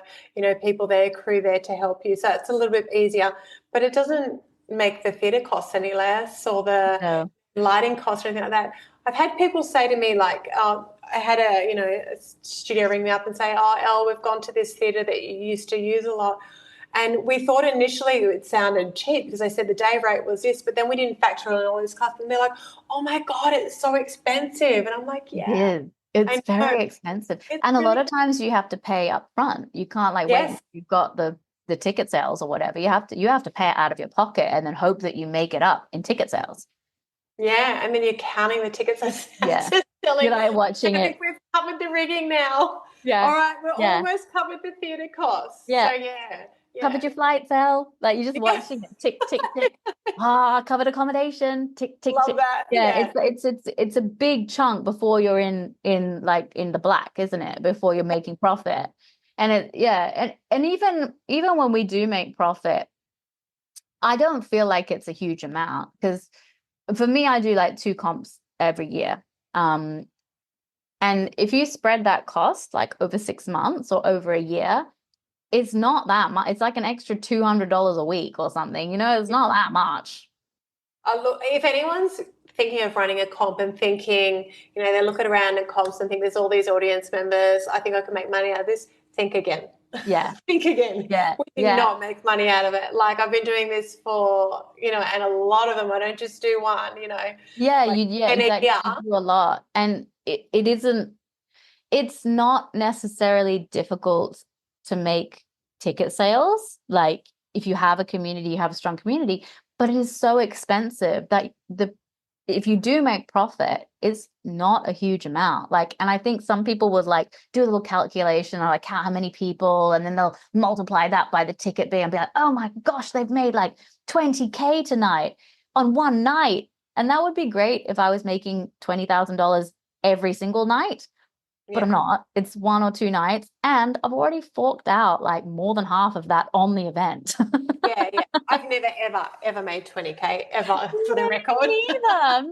people there, crew there to help you. So it's a little bit easier, but it doesn't make the theatre costs any less or the So lighting costs or anything like that. I've had people say to me, like, I had a studio ring me up and say, oh, Elle, we've gone to this theatre that you used to use a lot. And we thought initially it sounded cheap because they said the day rate was this, but then we didn't factor in all this cost. And they're like, oh my God, it's so expensive. And I'm like, it yeah, is. It's I know. very expensive. It's And a lot really, of times you have to pay up front. You can't like wait yes. until you've got the ticket sales or whatever. You have to pay it out of your pocket and then hope that you make it up in ticket sales. Yeah. And then you're counting the tickets as Yeah. just You're selling. like watching I it. think we've covered the rigging now. All Yeah. right, we're Yeah. almost covered the theatre costs. So Yeah. yeah, Covered yeah. your flight, Sal. Like you're just Yeah. watching it tick, tick, tick. Ah, covered accommodation, tick, tick, Love tick. that. Yeah, Yeah. it's a big chunk before you're in like in the black, isn't it? Before you're making profit. And and even when we do make profit, I don't feel like it's a huge amount because for me, I do like two comps every year. Um, and if you spread that cost like over 6 months or over a year, it's not that much. It's like an extra $200 a week or something. You know, it's not that much. Look, if anyone's thinking of running a comp and thinking, they're looking around at comps and think there's all these audience members, I think I can make money out of this, think again. Yeah. Think again. Yeah. We Yeah. cannot make money out of it. Like I've been doing this for, and a lot of them, I don't just do one, Yeah, like in a exactly. year. You do a lot. And it isn't, it's not necessarily difficult to make ticket sales. Like if you have a community, you have a strong community, but it is so expensive that if you do make profit, it's not a huge amount. Like, and I think some people would like do a little calculation or like count how many people, and then they'll multiply that by the ticket fee and be like, oh my gosh, they've made like 20K tonight on one night. And that would be great if I was making $20,000 every single night, but I'm not. It's 1 or 2 nights, and I've already forked out like more than half of that on the event. Yeah. I've never, ever made 20K ever for the record. Me neither.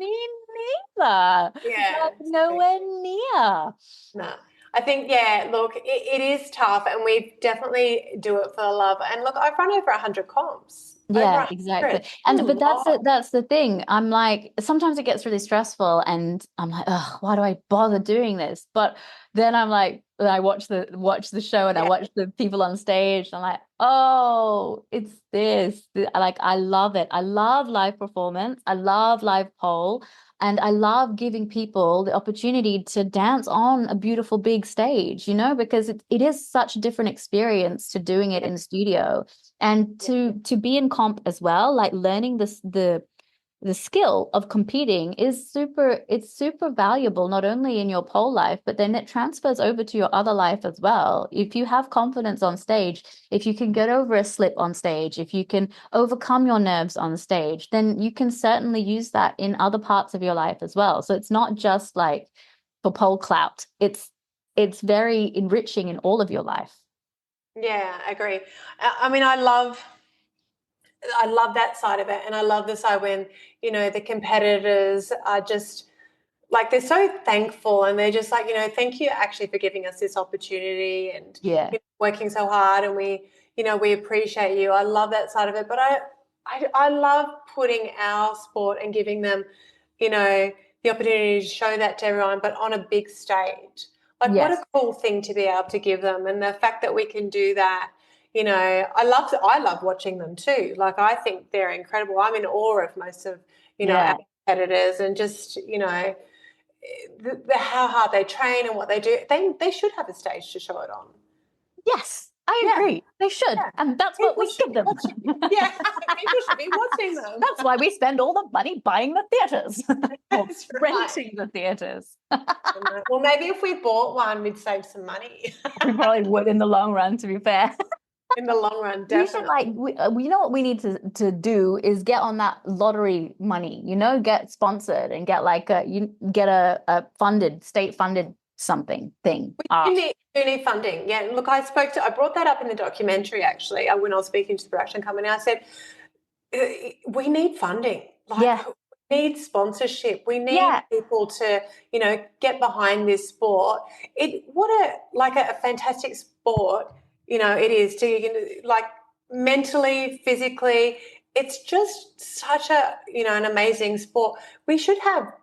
Yeah. Like, nowhere near. No. I think, look, it is tough, and we definitely do it for the love. And look, I've run over 100 comps. Yeah, Over exactly. 100. But that's the thing. I'm like, sometimes it gets really stressful and I'm like, oh, why do I bother doing this? But then I'm like, I watch the show and I watch the people on stage. And I'm like, oh, it's this. Like, I love it. I love live performance. I love live pole. And I love giving people the opportunity to dance on a beautiful big stage, because it is such a different experience to doing it in the studio. And to be in comp as well, like learning the skill of competing it's super valuable, not only in your pole life, but then it transfers over to your other life as well. If you have confidence on stage, if you can get over a slip on stage, if you can overcome your nerves on stage, then you can certainly use that in other parts of your life as well. So it's not just like for pole clout. It's very enriching in all of your life. Yeah, I agree. I mean, I love that side of it, and I love the side when the competitors are just like, they're so thankful, and they're just like, thank you actually for giving us this opportunity, and working so hard, and we appreciate you. I love that side of it, but I love putting our sport and giving them the opportunity to show that to everyone, but on a big stage. Like, what a cool thing to be able to give them, and the fact that we can do that. I love watching them too. Like, I think they're incredible. I'm in awe of most of our competitors, and just how hard they train and what they do. They should have a stage to show it on. Yes, I agree. They should, and that's what we give them. Yeah, people should be watching them. That's why we spend all the money buying the theatres or renting the theatres. Well, maybe if we bought one, we'd save some money. We probably would in the long run, to be fair. In the long run, definitely. We should you know what we need to do is get on that lottery money. Get sponsored and get like a state funded something thing. We do need funding. Yeah, look, I brought that up in the documentary actually when I was speaking to the production company. I said, we need funding. Like, we need sponsorship. We need people to, get behind this sport. What a fantastic sport, it is to, like, mentally, physically. It's just such a, an amazing sport. We should have,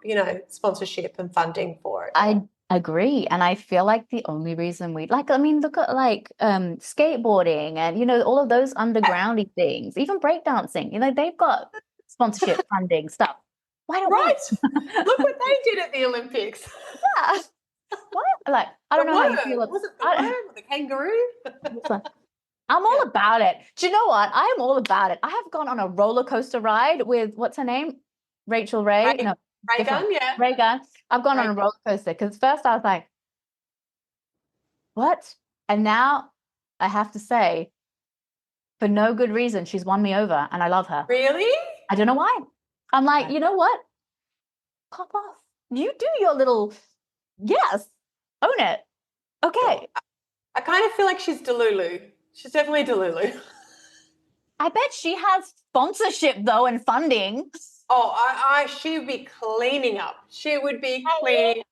sponsorship and funding for it. I agree. And I feel like the only reason look at like skateboarding and all of those undergroundy things, even breakdancing, they've got sponsorship funding stuff. Why don't we? Look what they did at the Olympics. Yeah. Why? Like, I don't know how you feel. Was it the worm or the kangaroo? I'm all about it. Do you know what? I am all about it. I have gone on a roller coaster ride with, what's her name? Rachel Ray? No. Raygun, yeah. Raygun. I've gone on a roller coaster because first I was like, what? And now I have to say, for no good reason, she's won me over and I love her. Really? I don't know why. I'm like, you know what? Pop off. You do your little, yes, own it. Okay. I kind of feel like she's Delulu. She's definitely Delulu. I bet she has sponsorship though and funding. Oh, she would be cleaning up. She would be cleaning.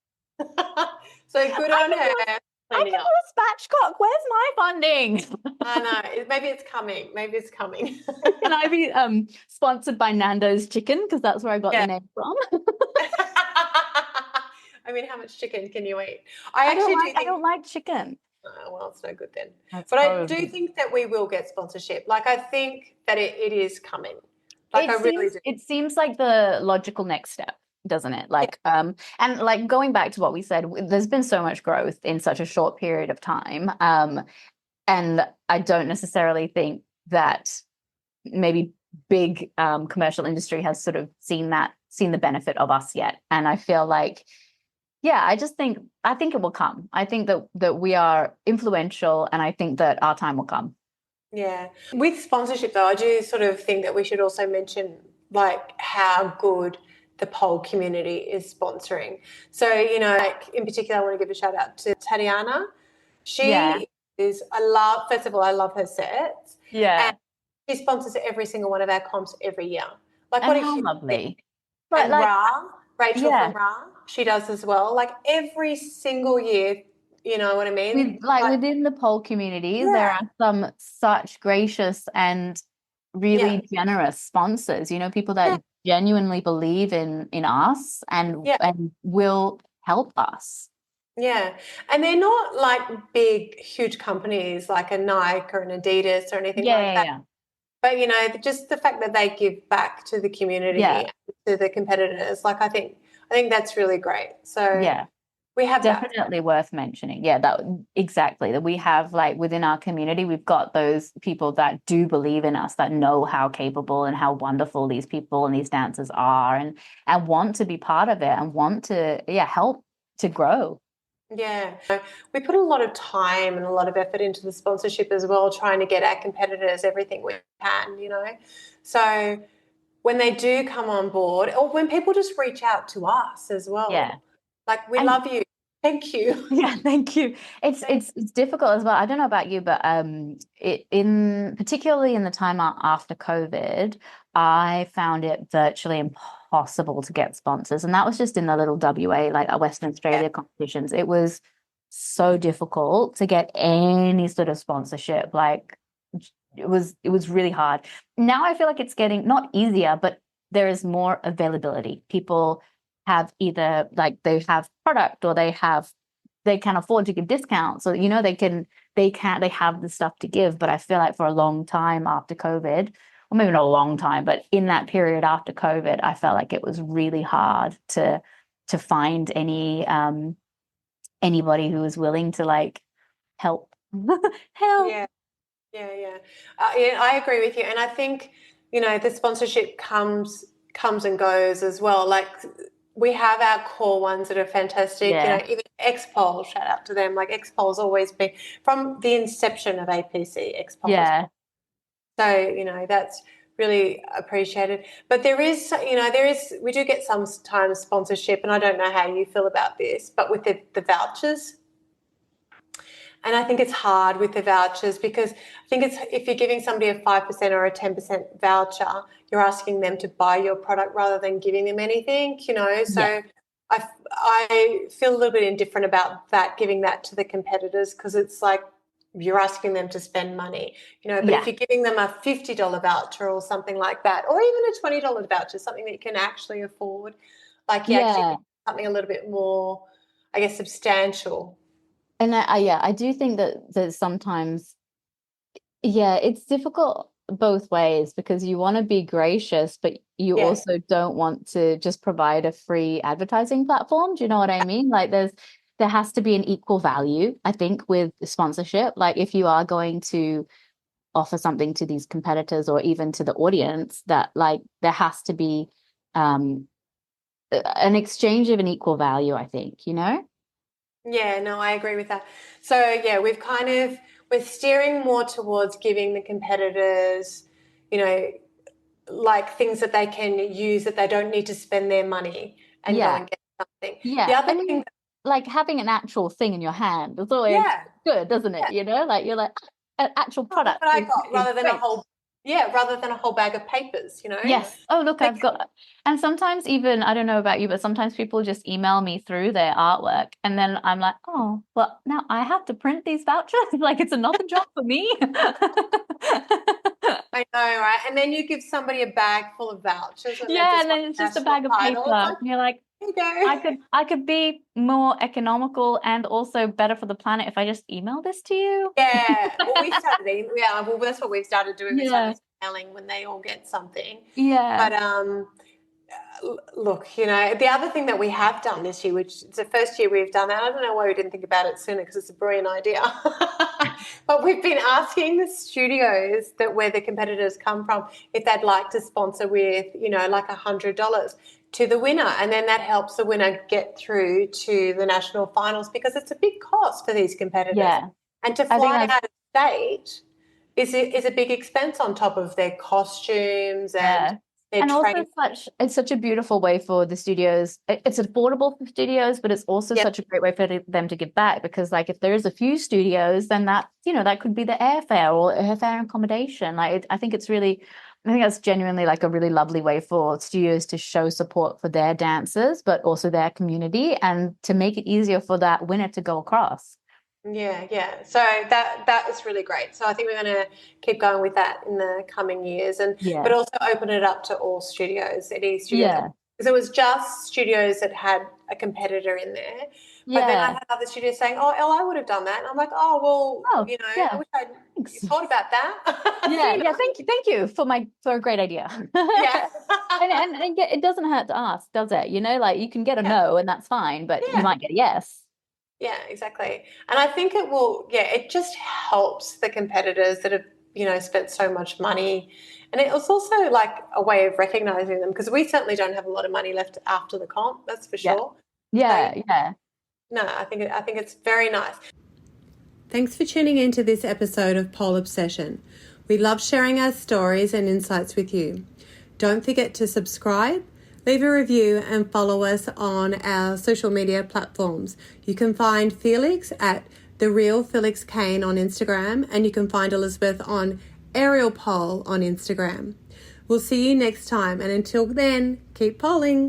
So good on her. I can signing do up. a spatchcock. Where's my funding? I know. Maybe it's coming. Maybe it's coming. Can I be sponsored by Nando's Chicken? Because that's where I got Yeah. the name from. I mean, how much chicken can you eat? I actually do I think, don't like chicken. oh, well, it's no good then. That's But I do probably think that we will get sponsorship. Like, I think that it is coming. Like, I really do. it seems like the logical next step, doesn't it? Yeah. Like and like going back to what we said, there's been so much growth in such a short period of time. And I don't necessarily think that maybe big commercial industry has sort of seen the benefit of us yet. And I feel like, yeah, I think it will come. I think that we are influential, and I think that our time will come. Yeah. With sponsorship, though, I do sort of think that we should also mention like how good the pole community is sponsoring. So, like in particular, I want to give a shout out to Tatiana. Yeah. She is, first of all, I love her sets. And Yeah. she sponsors every single one of our comps every year. Like, And what a how huge thing. lovely. But And like, Rachel yeah, from she does as well. Like every single year, you know what I mean? Like, within the pole community, there yeah, are some such gracious and yeah, really generous sponsors, people yeah, that genuinely believe in us yeah. and will help us. Yeah. And they're not like big, huge companies like a Nike or an Adidas or anything Yeah, like yeah, that. yeah. But, just the fact that they give back to the community, Yeah, to the competitors, like I think that's really great. So yeah. we have that. Definitely worth mentioning. Yeah, that exactly. That we have like within our community, we've got those people that do believe in us, that know how capable and how wonderful these people and these dancers are, and want to be part of it and want to, yeah, help to grow. Yeah. We put a lot of time and a lot of effort into the sponsorship as well, trying to get our competitors everything we can. So when they do come on board, or when people just reach out to us as Yeah. well, like, we And love you. Thank you. yeah, thank you. It's Thank it's difficult as well. I don't know about you, but in particularly in the time after COVID, I found it virtually impossible to get sponsors, and that was just in the little WA, like Western you. Australia competitions. It was so difficult to get any sort of sponsorship. Like it was really hard. Now I feel like it's getting not easier, but there is more availability. People have either like they have product or they can afford to give discounts, so they have the stuff to give. But I feel like for a long time after COVID, or maybe not a long time, but in that period after COVID, I felt like it was really hard to find anybody who was willing to like help. Help. Yeah. Yeah, yeah. Yeah, I agree with you. And I think, the sponsorship comes and goes as well. Like, we have our core ones that are fantastic. Yeah, Even Xpol, shout out to them. Like, Xpol's always been from the inception of APC, Xpol's. yeah, So, that's really appreciated. But we do get sometimes sponsorship, and I don't know how you feel about this, but with the vouchers. And I think it's hard with the vouchers because I think if you're giving somebody a 5% or a 10% voucher, you're asking them to buy your product rather than giving them anything. yeah, So I feel a little bit indifferent about that, giving that to the competitors, because it's like you're asking them to spend money. But if yeah, you're giving them a $50 voucher or something like that, or even a $20 voucher, something that you can actually afford, like you actually yeah. get something a little bit more, I guess, substantial. And yeah, I do think that sometimes, yeah, it's difficult both ways because you want to be gracious, but you Yeah. also don't want to just provide a free advertising platform. Do you know what I mean? Like there has to be an equal value, I think, with sponsorship. Like if you are going to offer something to these competitors or even to the audience, that like there has to be um an exchange of an equal value, I think. Yeah, no, I agree with that. So yeah, we're steering more towards giving the competitors, you know, like things that they can use that they don't need to spend their money and go Yeah. and get something. The Yeah. other I mean, thing, like having an actual thing in your hand is always yeah, good, doesn't it? yeah, Like you're like, an actual oh, look product what I is got, rather than a great. whole, Yeah, rather than a whole bag of papers, you know? Yes. Oh, look, Like, I've got, and sometimes even, I don't know about you, but sometimes people just email me through their artwork. And then I'm like, oh, well, now I have to print these vouchers. Like it's another job for me. I know, right? And then you give somebody a bag full of vouchers and they Yeah, just and want then it's a just a national bag of paper. title. It's like, And you're like, here you go. I could be more economical and also better for the planet if I just email this to you. Yeah. Well, well, that's what we've started doing. We Yeah. started emailing when they all get something. Yeah. But look, the other thing that we have done this year, which is the first year we've done that, I don't know why we didn't think about it sooner because it's a brilliant idea. But we've been asking the studios that where the competitors come from if they'd like to sponsor with, like $100 to the winner. And then that helps the winner get through to the national finals because it's a big cost for these competitors. Yeah. And to I think fly that's, out of state is a big expense on top of their costumes and yeah. their And also training. it's such a beautiful way for the studios. It's affordable for studios, but it's also Yep. such a great way for them to give back because like if there is a few studios, then that could be the airfare or airfare and accommodation. I think that's genuinely like a really lovely way for studios to show support for their dancers, but also their community and to make it easier for that winner to go across. Yeah. So that is really great. So I think we're going to keep going with that in the coming years, but Yeah. also open it up to all studios, any studios. Yeah. Because it was just studios that had a competitor in there. But then I Yeah. had other studios saying, "Oh, Elle, I would have done that," and I'm like, "Oh, well, Oh, I yeah. wish I'd Thanks. thought about that Yeah, yeah, sooner." thank you for a great idea. Yeah. And yeah, it doesn't hurt to ask, does it? Like you can get a Yeah. no and that's fine, but you Yeah. might get a yes. Yeah, exactly. And I think it just helps the competitors that have, spent so much money. And it was also like a way of recognizing them because we certainly don't have a lot of money left after the comp, that's for Yeah. sure. So, Yeah, yeah. no, I think it's very nice. Thanks for tuning in to this episode of Pole Obsession. We love sharing our stories and insights with you. Don't forget to subscribe, leave a review and follow us on our social media platforms. You can find Felix at The Real Felix Kane on Instagram and you can find Elizabeth on Aerial Pole on Instagram. We'll see you next time and until then, keep polling.